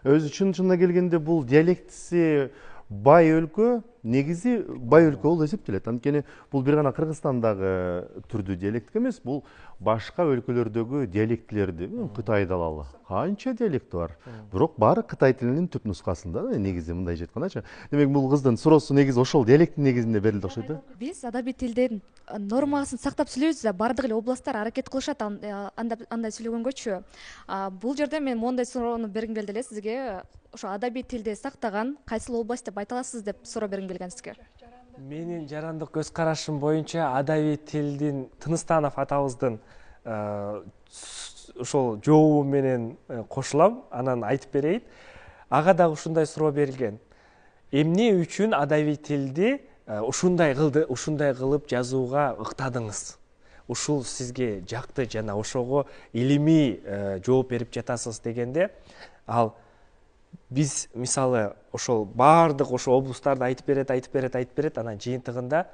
S1: өзү чын-чынына келгенде бул диалектиси бай өлкө, негизи бай өлкө болуп эсептелет. Анткени бул бир гана Кыргызстандагы түрдүү диалект эмес, бул башка өлкөлөрдөгү диалектилерди, Кытайда алалы. Канча диалект бар. Бирок баары Кытай тилинин түп нускасында, негизи мындай жеткендачы. Демек бул кыздын суроосу негизи ошол диалекттин негизинде берилди окшойт да.
S7: Биз адабий тилдин нормасын сактап сүйлөйбүз да, баардык эле областтар аракет кылышат андай сүйлөгөнгөчү. Бул жерде мен моундай суроону бергим келди эле сизге. Ошо адабий тилди сактаган кайсыл область деп айта аласыз деп суроо бергим келген сизге.
S2: Менин жарандык көз карашым боюнча адабий тилдин Тыныстанов атабыздын ошол жообу менен кошулам, анан айтып берейин. Ага дагы ушундай суроо берилген. Эмне үчүн адабий тилди ушундай кылып жазууга ыктадыңыз? Ушул сизге жакты жана ошого илимий жооп берип жатасыз дегенде, ал биз мисалы ошол баардык ошо облустарды айтып берет, анан жыйынтыгында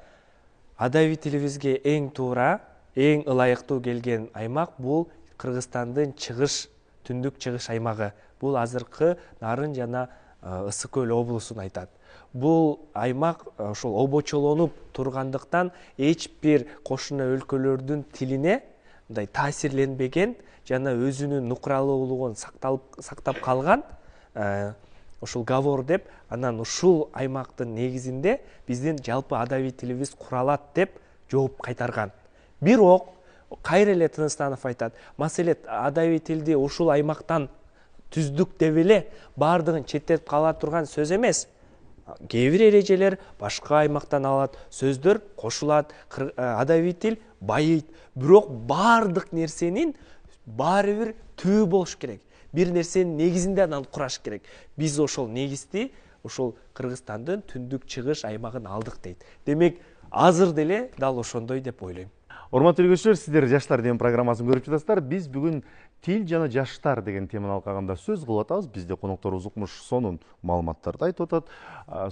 S2: адабий тилибизге эң туура, эң ылайыктуу келген аймак бул Кыргызстандын түндүк чыгыш аймагы. Бул азыркы Нарын жана Ысык көл облусун айтат. Бул аймак ошол обочолонуп тургандыктан эч бир кошуна өлкөлөрдүн тилине мындай таасирленбеген жана өзүнүн нукралуулугун сактап калган ушул говор деп, анан ушул аймактын негизинде биздин жалпы адабий тилибиз куралат деп жооп кайтарган. Бирок кайра эле Тыныстанов айтат, маселе адабий тилди ушул аймактан түздүк деп эле баардыгын четтетип кала турган сөз эмес. Кээ бир эрежелер башка аймактан алат, сөздөр кошулат, адабий тил байыйт. Бирок баардык нерсенин баары бир түбү болуш керек. Бир нерсенин негизинде анан кураш керек. Биз ошол негизди ошол Кыргызстандын түндүк чыгыш аймагын алдык дейт. Демек, азыр деле дал ошондой деп ойлойм.
S1: Урматтуу көрүүчүлөр, сиздер Жаштар деген программасын көрүп жатасыздар. Биз бүгүн тил жана жаштар деген теманы алкагында сөз кылып атабыз. Бизде конокторубуз укмуш сонун маалыматтарды айтып атат,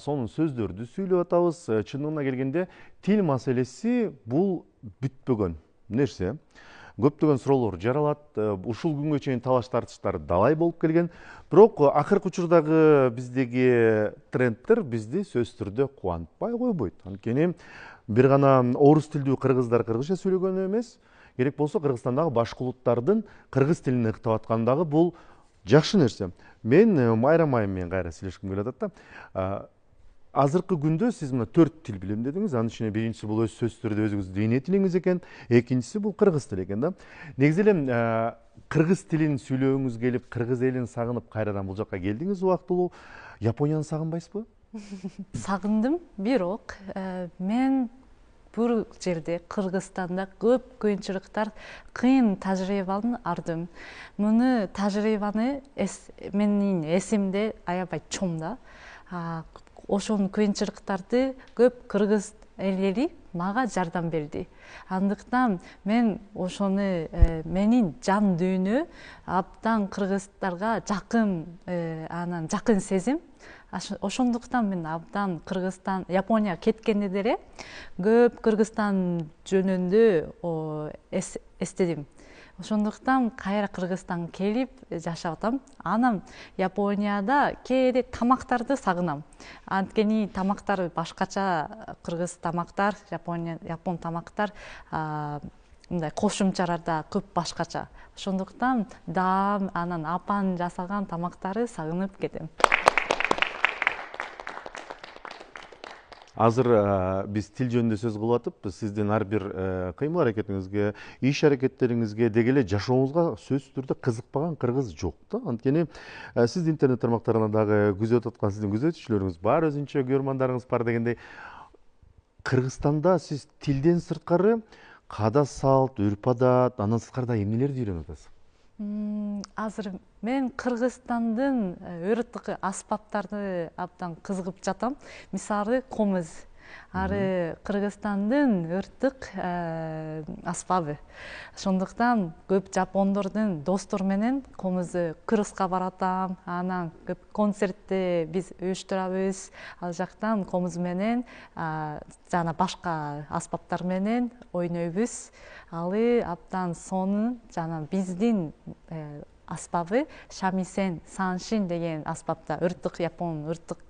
S1: сонун сөздөрдү сүйлөп атабыз. Чынына келгенде тил маселеси бул бүтпөгөн нерсе. Көптөгөн суроолор жаралат. Ушул күнгө чейин талаш тартыштар далай болуп келген. Бирок акыркы учурдагы биздеги трендтер бизди сөзсүз түрдө кубантпай койбойт. Анткени бир гана орус тилдүү кыргыздар кыргызча сүйлөгөнү эмес, керек болсо Кыргызстандагы башка улуттардын кыргыз тилин ыктап атканы дагы бул жакшы нерсе. Мен Майрам айым менен кайра сүйлөшкүм келип атат да. Азыркы күндө сиз мына 4 тил билем дедиңиз. Анын ичинде биринчиси бул өз сөзсүз түрдө өзүңүздүн эне тилиңиз экен, экинчиси бул кыргыз тили экен да. Негизи эле кыргыз тилин сүйлөгүңүз келип, кыргыз элин сагынып кайрадан бул жакка келдиңиз убактылуу. Японияны сагынбайсызбы?
S4: Сагындым, бирок мен бул жерде Кыргызстанда көп кыйынчылыктар, кыйын тажрыйбаны ардым. Муну тажрыйбаны менин эсимде аябай чоң да. Ошол кыйынчылыктарды көп кыргыз эли мага жардам берди. Андыктан мен ошону менин жан дүйнө абдан кыргыздарга жакын, анан жакын сезим. Ошондуктан мен абдан Кыргызстан, Япония кеткенде деле көп Кыргызстан жөнүндө эстедим. Ошондуктан кайра Кыргызстанга келип жашап атам. Анан Японияда кээде тамактарды сагынам. Анткени тамактар башкача, кыргыз тамактар, япон тамактар мындай кошумчаларда көп башкача. Ошондуктан даам анан апанын жасаган тамактары сагынып кетем.
S1: Азыр биз тил жөнүндө сөз кылып атып, сиздин ар бир кыймыл аракетиңизге, иш аракеттериңизге деги эле жашооңузга сөзсүз түрдө кызыкпаган кыргыз жок да. Анткени сиз интернет тармактарына дагы күзөтүп аткан сиздин күзөтүүчүлөрүңүз бар, өзүнчө көрөрмандарыңыз бар дегендей. Кыргызстанда сиз тилден сырткары каада салт, үрп адат, андан сырткары эмнелерди үйрөнүп атасыз?
S4: Азыр мен Кыргызстандын өрттүк аспаптарды абдан кызыгып жатам. Мисалы комуз. Ары Кыргызстандын өрттүк аспабы. Ошондуктан көп жапондордун достору менен комузду Кыргызга баратам. Анан көп концертти биз уюштурабыз. Ал жактан комуз менен жана башка аспаптар менен ойнойбуз. Алы абдан сонун жана биздин аспабы шамисен, саншин деген аспапта, өрттүк япон өрттүк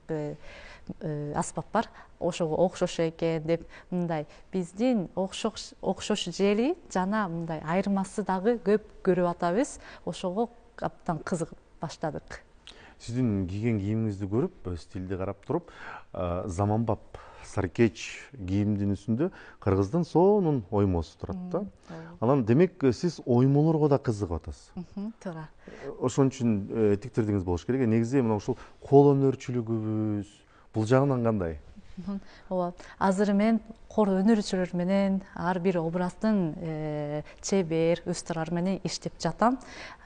S4: аспап бар. Ошого окшош экен деп мындай биздин окшош жери жана мындай айырмасы дагы көп көрүп атабыз. Ошого абдан кызыгып баштадык.
S1: Сиздин кийген кийимиңизди көрүп, стилди карап туруп, заманбап саркеч кийимдин үстүндө кыргыздын сонун оймосу турат да. Анан демек сиз оймолорго да кызыгып атасыз.
S4: Туура.
S1: Ошон үчүн тиктирдиңиз болуш керек. Негизи мына ушул кол өнөрчүлүгүбүз бул жагынан кандай?
S4: Ооба, азыр мен кол өнөрчүлөр менен ар бир образдын чебер, устарары менен иштеп жатам.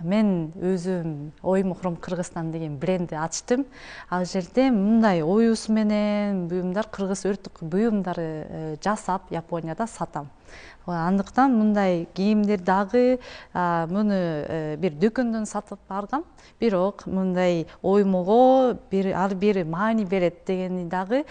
S4: Мен өзүм Оймохром Кыргызстан деген брендди ачтым. Ал жерде мындай оюус менен буюмдар, кыргыз өрттүк буюмдары жасап Японияда сатам. Андыктан мындай кийимдер дагы муну бир дүкөндөн сатып алгам. Бирок мындай оймого ар бири маани берет дегени дагы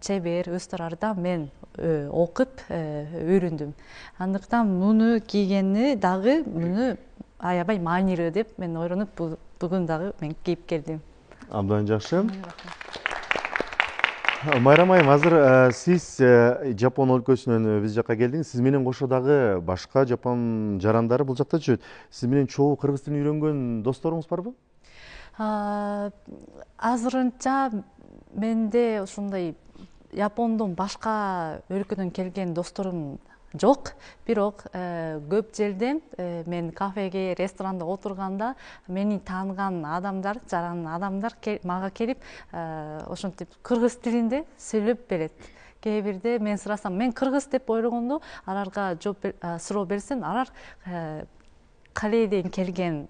S4: чебер, устарарда мен окуп үйрөндүм. Андыктан муну кийгенни дагы муну аябай маанилүү деп мен ойлонуп бүгүн дагы мен кийип келдим.
S1: Абдан жакшы. Майрам айым, азыр сиз Жапон өлкөсүнөн биз жакка келдиңиз. Сиз менен кошо дагы башка жапон жарандары бул жакта жүрөт. Сиз менен чогуу кыргыз тилин үйрөнгөн досторуңуз барбы?
S4: Азырынча менде ушундай Япондон башка өлкөдөн келген досторум жок. Бирок көп жерден мен кафеге, ресторанда отурганда мени тааныган адамдар, жаран адамдар мага келип ошентип кыргыз тилинде сөйлөп берет. Кээ бирде мен сурасам, мен кыргыз деп ойлогондо аларга суроо берсем, алар Калейден келген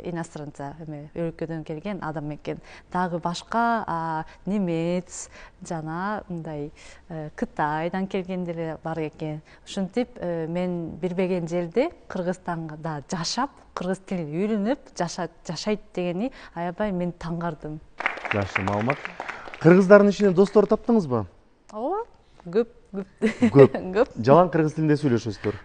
S4: иностранца, өлкөдөн келген адам экен. Дагы башка немец жана мындай Кытайдан келгендер бар экен. Ушинтип мен билбеген жерде Кыргызстанда жашап, кыргыз тилин үйрөнүп жашайт дегени аябай мен таңгардым.
S1: Жакшы маалымат. Кыргыздардын ичинен достор таптыңызбы?
S4: Ооба, көп.
S1: Жалаң кыргыз тилинде сүйлөшөсүздөр.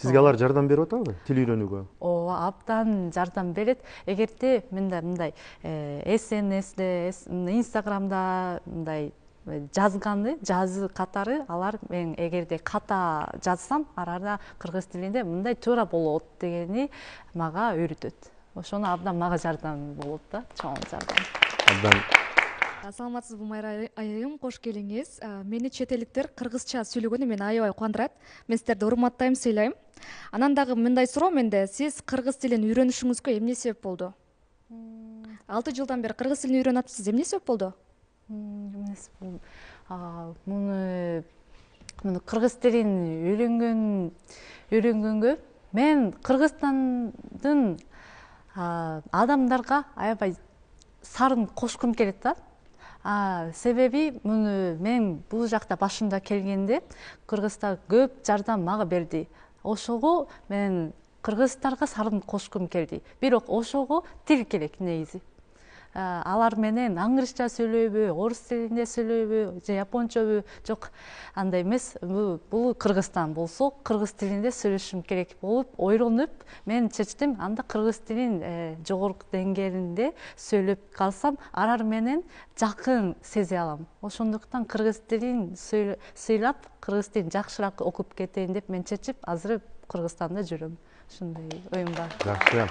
S1: Сизге алар жардам берип атабы тил үйрөнүүгө?
S4: Ооба, абдан жардам берет. Эгерде мындай СНСде, Инстаграмда мындай жазы катары алар мен эгерде ката жазсам, арада кыргыз тилинде мындай туура болот дегени мага үйрөтөт. Ошону абдан мага жардам болот да, чоң жардам.
S1: Абдан
S7: Саламатсызбы Майра айым, кош келиңиз. Мени чет элдиктер кыргызча сүйлөгөнү мени аябай кубандырат. Мен сиздерди урматтайм, сыйлайм. Анан дагы мындай суроо менде: сиз кыргыз тилин үйрөнүшүңүзгө эмне себеп болду? 6 жылдан бери кыргыз тилин үйрөнүп атасыз. Эмне себеп болду?
S4: Муну муну кыргыз тилин үйрөнгөнгө мен Кыргызстандын адамдарга аябай сарын кошкум келет да. Себеби мен бул жакта башында келгенде Кыргызстан көп жардам мага берди. Ошого мен кыргыздарга сарын кошкум келди. Бирок ошого тил керек негизи. Алар менен аңгырча сүйлөйбү, орус тилинде сүйлөйбү, же япончобу, жок, андай эмес. Бул Кыргызстан болсо, кыргыз тилинде сүйлөшүм керек болуп ойлонуп, мен чечтим, анда кыргыз тилин жогорку деңгээлинде сүйлөп калсам, алар менен жакын сезе алам. Ошондуктан кыргыз тилин сүйлөп, кыргыз тилин жакшыраак окуп кетейин деп мен чечип, азыр Кыргызстанда жүрөм. Ушундай оюм бар.
S1: Жакшы.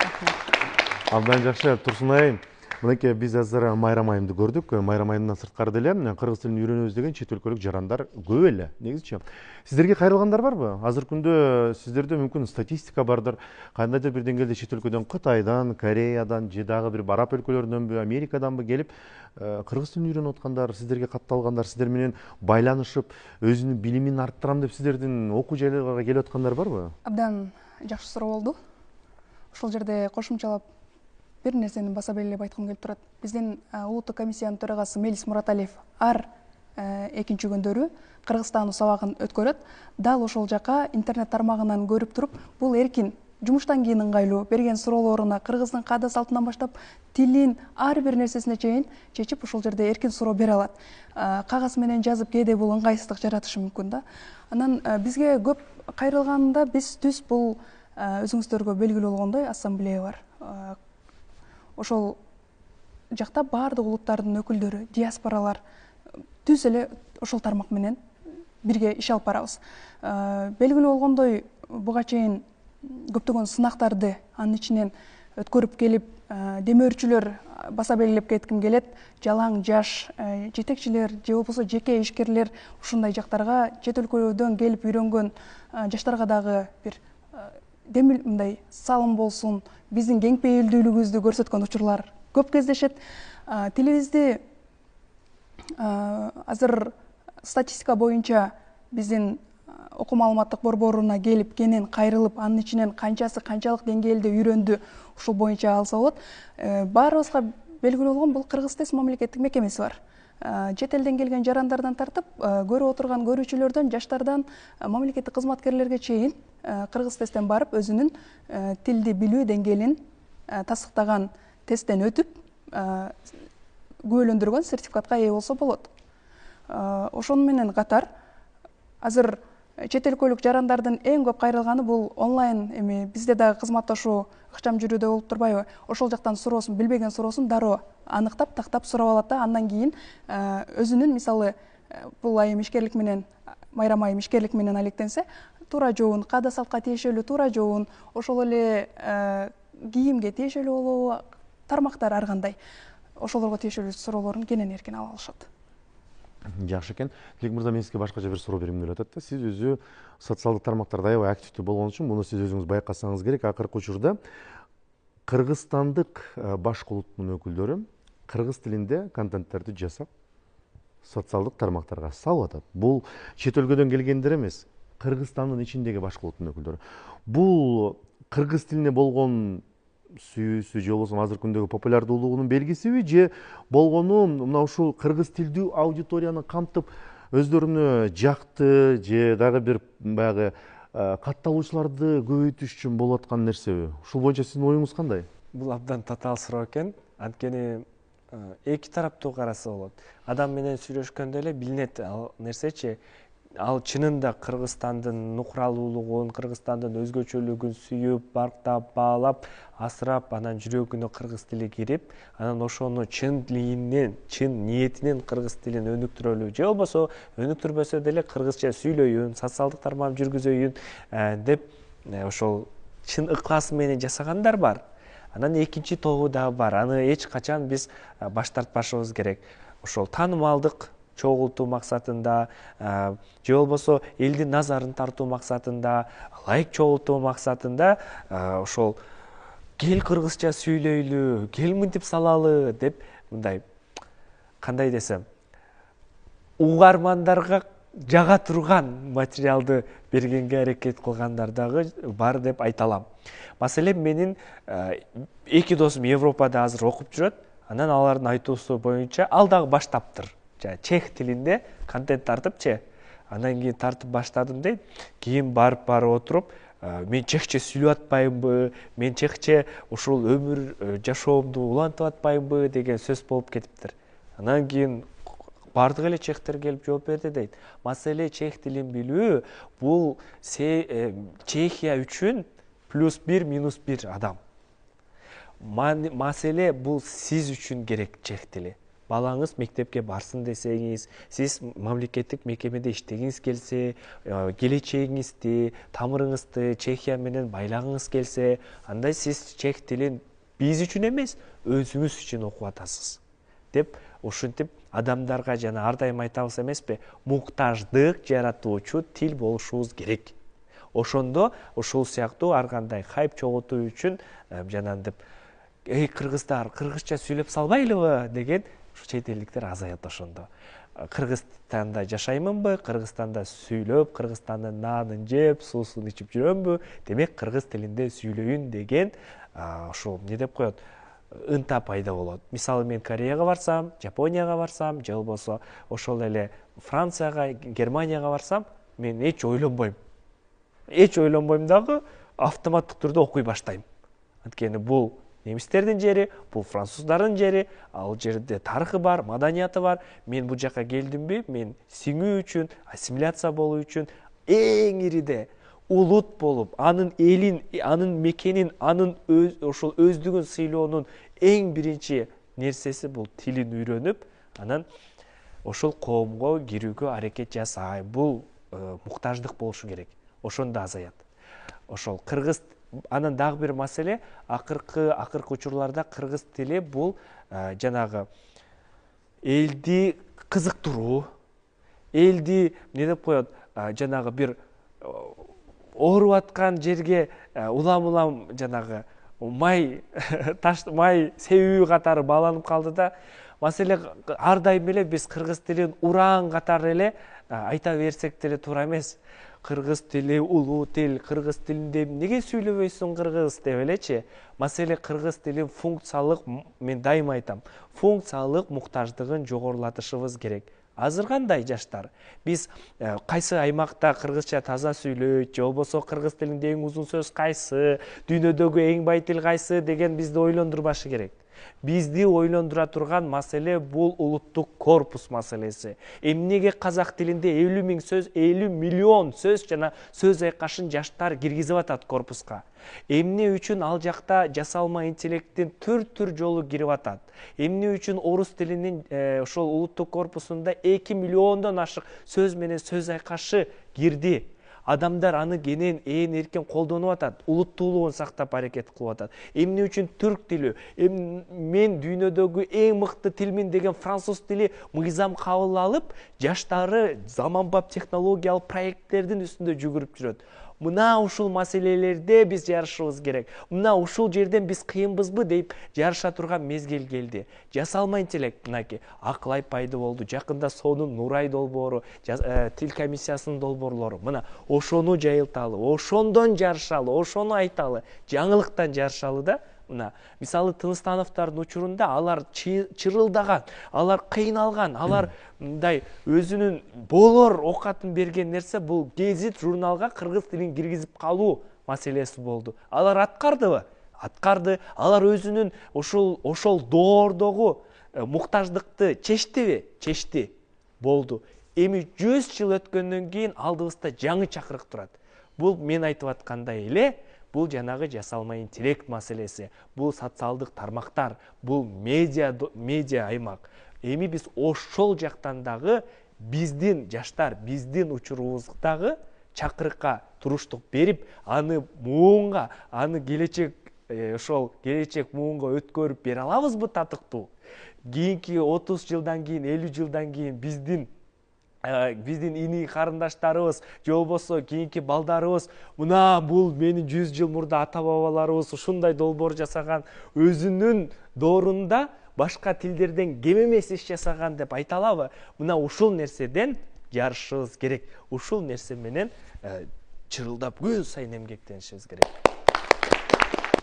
S1: Абдан жакшы, Турсун айым. Мынакей биз азыр Майрам айымды көрдүк. Майрам айымдан сырткары деле кыргыз тилин үйрөнөбүз деген чет өлкөлүк жарандар көп эле. Негизичи. Сиздерге кайрылгандар барбы? Азыркы күндө сиздерде мүмкүн статистика бардыр. Кандайдыр бир деңгээлде чет өлкөдөн, Кытайдан, Кореядан же дагы бир араб өлкөлөрүнөнбү, Америкаданбы келип кыргыз тилин үйрөнүп аткандар, сиздерге катталгандар, сиздер менен байланышып, өзүнүн билимин арттырам деп сиздердин окуу жайларга келип аткандар барбы?
S3: Абдан жакшы суроо болду. Ошол жерде кошумчалап бир нерсени баса белгилеп айткым келип турат. Биздин улуттук комиссиянын төрагасы Мелис Мураталиев ар экинчи күндөрү Кыргызстандын сабагын өткөрөт. Дал ошол жака интернет тармагынан көрүп туруп, бул эркин жумуштан кийин ыңгайлуу берген суроолоруна кыргыздын каада салтынан баштап тилин ар бир нерсесине чейин чечип ошол жерде эркин суроо бере алат. Кагаз менен жазып кээде бул ыңгайсыздык жаратышы мүмкүн да. Анан бизге көп кайрылганда биз түз бул өзүңүздөргө белгилүү болгондой ассамблея бар. Ошол жакта баардык улуттардын өкүлдөрү, диаспоралар түз эле ошол тармак менен бирге иш алып барабыз. Белгилүү болгондой буга чейин көптөгөн сынактарды анын ичинен өткөрүп келип, демөөрчүлөр баса белгилеп кетким келет. Жалаң жаш жетекчилер же болбосо жеке ишкерлер ушундай жактарга чет өлкөдөн келип үйрөнгөн жаштарга дагы бир мындай салым болсун, биздин кең пейилдүүлүгүбүздү көрсөткөн учурлар көп кездешет. Тилибизди азыр статистика боюнча биздин окуу маалыматтык борборуна келип кенен кайрылып, анын ичинен канчасы канчалык деңгээлде үйрөндү, ушул боюнча алса болот. Баарыбызга белгилүү болгон бул Кыргыз тест мамлекеттик мекемеси бар. Чет элден келген жарандардан тартып, көрүп отурган көрүүчүлөрдөн, жаштардан мамлекеттик кызматкерлерге чейин кыргыз тесттен барып, өзүнүн тилди билүү деңгээлин тастыктаган тесттен өтүп, күбөлөндүргөн сертификатка ээ болсо болот. Ошону менен катар азыр чет өлкөлүк жарандардын эң көп кайрылганы бул онлайн эми бизде дагы кызматташуу ыкчам жүрүүдө болуп турбайбы? Ошол жактан суроосун, билбеген суроосун дароо аныктап, тактап сурап алат да, андан кийин өзүнүн мисалы бул айым ишкерлик менен, Майрам айым ишкерлик менен алектенсе, туура жообун, каада салтка тиешелүү туура жообун, ошол эле кийимге тиешелүү болобу, тармактар ар кандай. Ошолорго тиешелүү суроолорун кенен эркин ала алышат.
S1: Жакшы экен. Тилек мырза, мен сизге башкача бир суроо бергим келип атат да. Сиз өзү социалдык тармактарда аябай активдүү болгон үчүн муну сиз өзүңүз байкасаңыз керек. Акыркы учурда кыргызстандык башкы улуттун өкүлдөрү кыргыз тилинде контенттерди жасап социалдык тармактарга салып атат. Бул чет өлкөдөн келгендер эмес, Кыргызстандын ичиндеги башкы улуттун өкүлдөрү. Бул кыргыз тилине болгон сүйүүсү же болбосо азыркы күндөгү популярдуулугунун белгисиби, же болгону мына ушул кыргыз тилдүү аудиторияны камтып өздөрүнө жакты же дагы бир баягы катталуучуларды көбөйтүш үчүн болуп аткан нерсеби? Ушул боюнча сиздин оюңуз кандай?
S2: Бул абдан татаал суроо экен. Анткени эки тараптуу караса болот. Адам менен сүйлөшкөндө эле билинет ал нерсечи. Ал чынында Кыргызстандын нукралуулугун, Кыргызстандын өзгөчөлүгүн сүйүп, барктап, баалап, асырап, анан жүрөгүнө кыргыз тили кирип, анан ошону чын ниетинен кыргыз тилин өнүктүрөлү, же болбосо өнүктүрбөсө деле кыргызча сүйлөйүн, социалдык тармак жүргүзөйүн деп ошол чын ыкласы менен жасагандар бар. Анан экинчи тобу дагы бар. Аны эч качан биз баш тартпашыбыз керек. Ошол таанымалдык чогултуу максатында, же болбосо элдин назарын тартуу максатында, лайк чогултуу максатында ошол кел кыргызча сүйлөйлү, кел мынтип салалы деп мындай кандай десем, угармандарга жага турган материалды бергенге аракет кылгандар дагы бар деп айта алам. Маселен, менин 2 досум Европада азыр окуп жүрөт. Анан алардын айтуусу боюнча ал дагы баштаптыр. Чех тилинде контент тартыпчы. Анан кийин тартып баштадым дейт. Кийин барып отуруп, мен чехче сүйлөп атпайбымбы, мен чехче ушул өмүр жашоомду улантып атпайбымбы деген сөз болуп кетиптир. Анан кийин бардык эле чехтер келип жооп берди дейт. Маселе чех тилин билүү бул Чехия үчүн +1 -1 адам. Маселе бул сиз үчүн керек чех тили. Балаңыз мектепке барсын десеңиз, сиз мамлекеттик мекемеде иштегиңиз келсе, келечегиңизди, тамырыңызды Чехия менен байлагыңыз келсе, андай сиз чех тилин биз үчүн эмес, өзүңүз үчүн окуп атасыз. Деп ушинтип адамдарга жана ар дайым айтабыз эмеспи, муктаждык жаратуучу тил болушубуз керек. Ошондо ушул сыяктуу ар кандай хайп чогултуу үчүн жанагынтип эй кыргыздар, кыргызча сүйлөп салбайлыбы деген чет элдиктер азаят. Ошондо Кыргызстанда жашаймынбы, Кыргызстанда сүйлөп, Кыргызстандын наанын жеп, суусун ичип жүрөмбү, демек кыргыз тилинде сүйлөйүн деген ошол эмне деп коет, ынта пайда болот. Мисалы, мен Кореяга барсам, Жапонияга барсам, же болбосо ошол эле Францияга, Германияга барсам, мен эч ойлонбойм. Эч ойлонбойм дагы, автоматтык түрдө окуй баштайм. Анткени бул немистердин жери, бул француздардын жери, ал жерде тарыхы бар, маданияты бар. Мен бул жака келдимби, мен сиңүү үчүн, ассимиляция болуу үчүн эң ириде улут болуп, анын элин, анын мекенин, анын ошол өздүгүн сыйлоонун эң биринчи нерсеси бул тилин үйрөнүп, анан ошол коомго кирүүгө аракет жасай. Бул муктаждык болушу керек. Ошондо азаят. Ошол кыргыз. Анан дагы бир маселе, акыркы учурларда кыргыз тили бул жанагы элди кызыктыруу, элди эмне деп коет, жанагы бир ооруп аткан жерге улам жанагы май себүү катары бааланып калды да. Маселе ар дайым эле биз кыргыз тилин ураан катары эле айта берсек деле туура эмес. Кыргыз тили улуу тил, кыргыз тилинде эмнеге сүйлөбөйсүң кыргыз деп элечи. Маселе кыргыз тилин функциялык, мен дайым айтам, функциялык муктаждыгын жогорулатышыбыз керек. Азыр кандай жаштар? Биз кайсы аймакта кыргызча таза сүйлөйт, же болбосо кыргыз тилинде эң узун сөз кайсы, дүйнөдөгү эң бай тил кайсы деген бизди ойлондурбашы керек. Бизди ойлондура турган маселе бул улуттук корпус маселеси. Эмнеге казак тилинде 50 миң сөз, 50 миллион сөз жана сөз айкашын жаштар киргизип атат корпуска? Эмне үчүн ал жакта жасалма интеллекттин түр жолу кирип атат? Эмне үчүн орус тилинин ошол улуттук корпусунда 2 миллиондон ашык сөз менен сөз айкашы кирди? Адамдар аны кенен ээн эркен колдонуп атат, улуттуулугун сактап аракет кылып атат. Эмне үчүн түрк тили, мен дүйнөдөгү эң мыкты тилмин деген француз тили мыйзам кабыл алып, жаштары заманбап технологиялык проекттердин үстүндө жүгүрүп жүрөт. Мына ушул маселелерде биз жарышыбыз керек. Мына ушул жерден биз кыйынбызбы деп жарыша турган мезгил келди. Жасалма интеллект мынаки Акылай пайда болду. Жакында сонун Нурай долбоору, тил комиссиясынын долбоорлору. Мына ошону жайылталы, ошондон жарышалы, ошону айталы, жаңылыктан жарышалы да. Мына мисалы Тыныстановдордун учурунда алар чырылдаган, алар кыйналган, алар мындай өзүнүн болор окатын берген нерсе бул гезит журналга кыргыз тилин киргизип калуу маселеси болду. Алар аткардыбы? Аткарды. Алар өзүнүн ошол доордогу муктаждыкты чечтиби? Чечти. Болду. Эми 100 жыл өткөндөн кийин алдыбызда жаңы чакырык турат. Бул мен айтып аткандай эле, бул жанагы жасалма интеллект маселеси, бул социалдык тармактар, бул медиа аймак. Эми биз ошол жактан дагы биздин жаштар, биздин учурубуздагы чакырыкка туруштук берип, аны муунга, аны келечек ошол келечек муунга өткөрүп бере алабызбы татыктуу? Кийинки 30 жылдан кийин, 50 жылдан кийин биздин ини карындаштарыбыз, же болбосо кийинки балдарыбыз, мына бул менин 100 жыл мурда ата бабаларыбыз ушундай долбоор жасаган, өзүнүн доорунда башка тилдерден кем эмес иш жасаган деп айта алабы? Мына ушул нерседен жарышыбыз керек. Ушул нерсе менен чырылдап күн сайын эмгектенишибиз керек.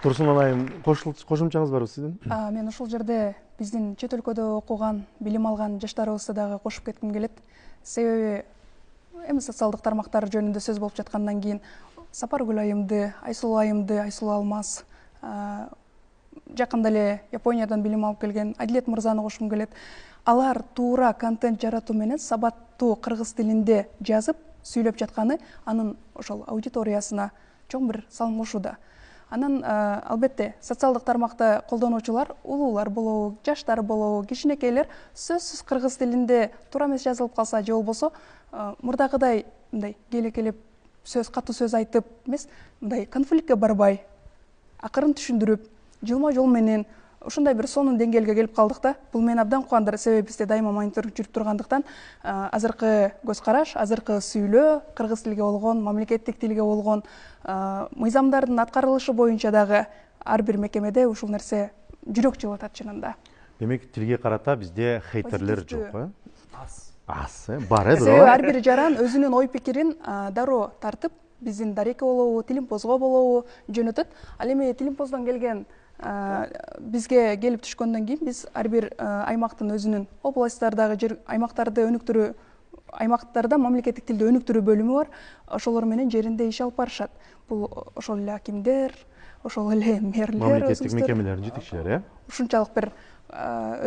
S1: Турсун айым, кошумчаңыз барбы сиздин?
S3: Мен ушул жерде биздин чет өлкөдө окуган, билим алган жаштарыбызды дагы кошуп кетким келет. Себеби эми социалдык тармактар жөнүндө сөз болуп жаткандан кийин Сапаргүл айымды, Айсулуу айымды, Айсулуу Алмаз, жакында эле Япониядан билим алып келген Адилет мырзаны кошкум келет. Алар туура контент жаратуу менен сабаттуу кыргыз тилинде жазып, сүйлөп жатканы анын ошол аудиториясына чоң бир салым кошууда. Анан албетте социалдык тармакта колдонуучулар, улуулар болобу, жаштар болобу, кичинекейлер сөзсүз кыргыз тилинде туура эмес жазылып калса же болбосо мурдагыдай мындай келекелеп катуу сөз айтып эмес, мындай конфликтке барбай, акырын түшүндүрүп, жылма жол менен ушундай бир сонун деңгээлге келип калдык да. Бул мени абдан кубандырат, себеби бизде дайыма мониторинг жүрүп тургандыктан азыркы көз караш, азыркы сүйлөө, кыргыз тилге болгон, мамлекеттик тилге болгон мыйзамдардын аткарылышы боюнча дагы ар бир мекемеде ушул нерсе жүрөк жылытат чынында.
S1: Демек, тилге карата бизде хейтерлер жок, аз, бар
S3: себеби ар бир жаран өзүнүн ой пикирин дароо тартып, биздин Дарека болобу, Тилимпозго болобу жөнөтөт. Ал эми Тилимпоздон келген бизге келип түшкөндөн кийин биз ар бир аймактын өзүнүн областтардагы аймактарды өнүктүрүү, аймактарда мамлекеттик тилди өнүктүрүү бөлүмү бар. Ошолор менен жеринде иш алып барышат. Бул ошол эле акимдер, ошол эле мэрлер,
S1: мамлекеттик мекемелердин жетекчилери,
S3: ушунчалык бир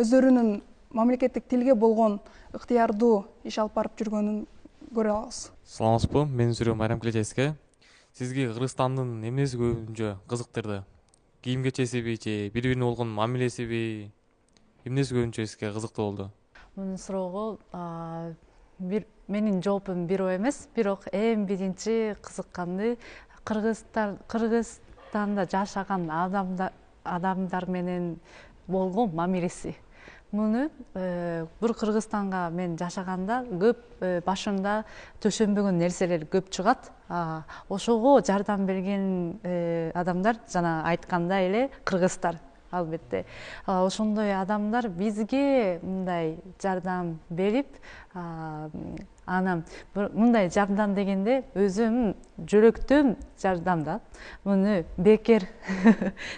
S3: өздөрүнүн мамлекеттик тилге болгон ыктыярдуу иш алып барып жүргөнүн көрө алабыз.
S8: Саламатсызбы, менин жүрөм Майрам Клетейская. Сизге Кыргызстандын эмнеси көбүнчө кызыктырды? Кийим кечесиби же бири-бирине болгон мамилесиби? Эмнеси көбүнчө сизге кызыктуу болду?
S4: Мунун суроого менин жоопум бирөө эмес, бирок эң биринчи кызыкканы Кыргызстанда жашаган адамдар менен болгон мамилеси. Муну бир Кыргызстанга мен жашаганда көп башымда төшөнбөгөн нерселер көп чыгат. Ошого жардам берген адамдар жана айткандай эле кыргыздар, албетте. Ошондой адамдар бизге мындай жардам берип, анан мындай жардам дегенде өзүм жүрөктөн жардам да. Муну бекер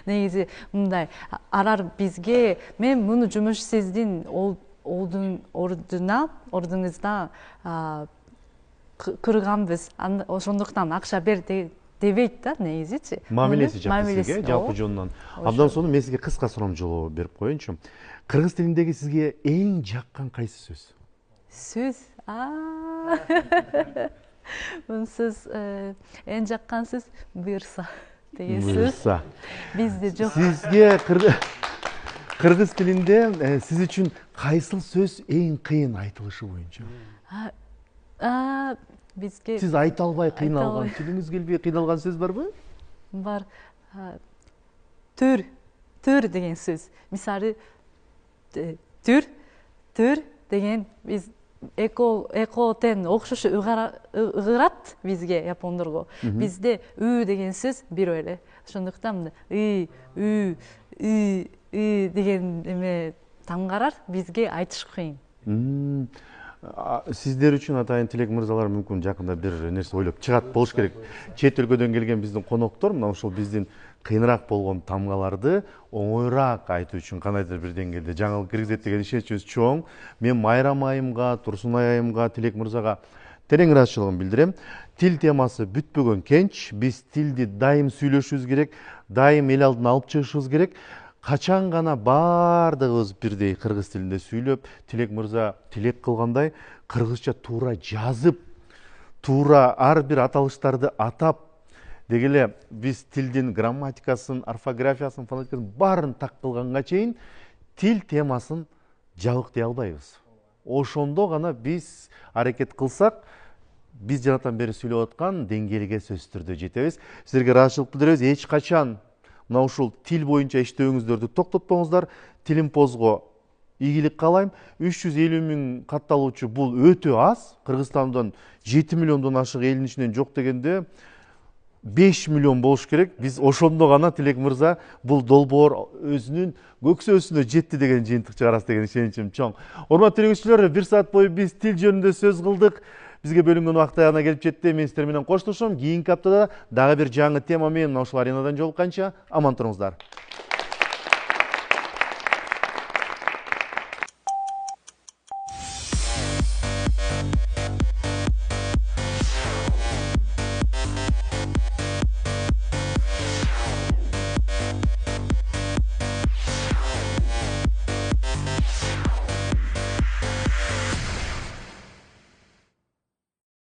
S4: негизи мындай арар бизге, мен муну жумуш сиздин ордуңузда кырганбыз, ошондуктан акча бер дебейт да негизичи.
S1: Мамилеси жакты сизге жалпы жонунан. Абдан сонун мен сизге кыска суроону жооп берип коеюнчу. Кыргыз тилиндеги сизге эң жаккан кайсы сөз?
S4: Сөз? Бул сөз эң жаккан сөз буйрса деген сөз.
S1: Буйрса.
S4: Бизде жок.
S1: Сизге кыргыз тилинде сиз үчүн кайсыл сөз эң кыйын айтылышы боюнча?
S4: Бизге
S1: Сиз айта албай кыйналган, тилиңиз келбей кыйналган сөз барбы?
S4: Бар. Төр деген сөз. Мисалы төр деген биз экотен окшош ыгырат бизге япондорго. Бизде деген сөз бирөө эле. Ошондуктан деген эме таңгарар, бизге айтыш кыйын.
S1: Сиздер үчүн атайын Тилек мырзалар мүмкүн жакында бир нерсе ойлоп чыгат болуш керек. Чет өлкөдөн келген биздин коноктор мына ушул биздин кыйыныраак болгон тамгаларды оңоюраак айтуу үчүн кандайдыр бир деңгээлде жаңылык киргизет деген ишеничибиз чоң. Мен Майрам айымга, Турсунай айымга, Тилек мырзага терең ыраазычылыгымды билдирем. Тил темасы бүтпөгөн кенч. Биз тилди дайым сүйлөшүбүз керек, дайым эл алдына алып чыгышыбыз керек. Качан гана бардыгыбыз бирдей кыргыз тилинде сүйлөп, Тилек мырза тилек кылгандай кыргызча туура жазып, туура ар бир аталыштарды атап, дегеле биз тилдин грамматикасын, орфографиясын, фонетикасын баарын так кылганга чейин тил темасын жабыктый албайбыз. Ошондо гана биз аракет кылсак, биз жанатан бери сүйлөп аткан деңгээлге сөзсүз түрдө жетебиз. Силерге ыраазычылык билдиребиз. Эч качан мына ушул тил боюнча иштөөңүздөрдү токтотпоңуздар. Тилимпозго ийгилик каалайм. 350 000 катталуучу бул өтө аз. Кыргызстандан 7 миллиондон ашык элдин ичинен жок дегенде 5 миллион болуш керек. Биз ошондо гана Тилек мырза бул долбоор өзүнүн көксөөсүнө жетти деген жыйынтык чыгарасыз деген ишеничим чоң. Урматтуу көрүүчүлөр, 1 саат бою биз тил жөнүндө сөз кылдык. Бизге бөлүнгөн убакыт аягына келип жетти. Мен сиздер менен коштошом. Кийинки аптада дагы бир жаңы тема менен ушул аренадан жолукканча аман туруңуздар.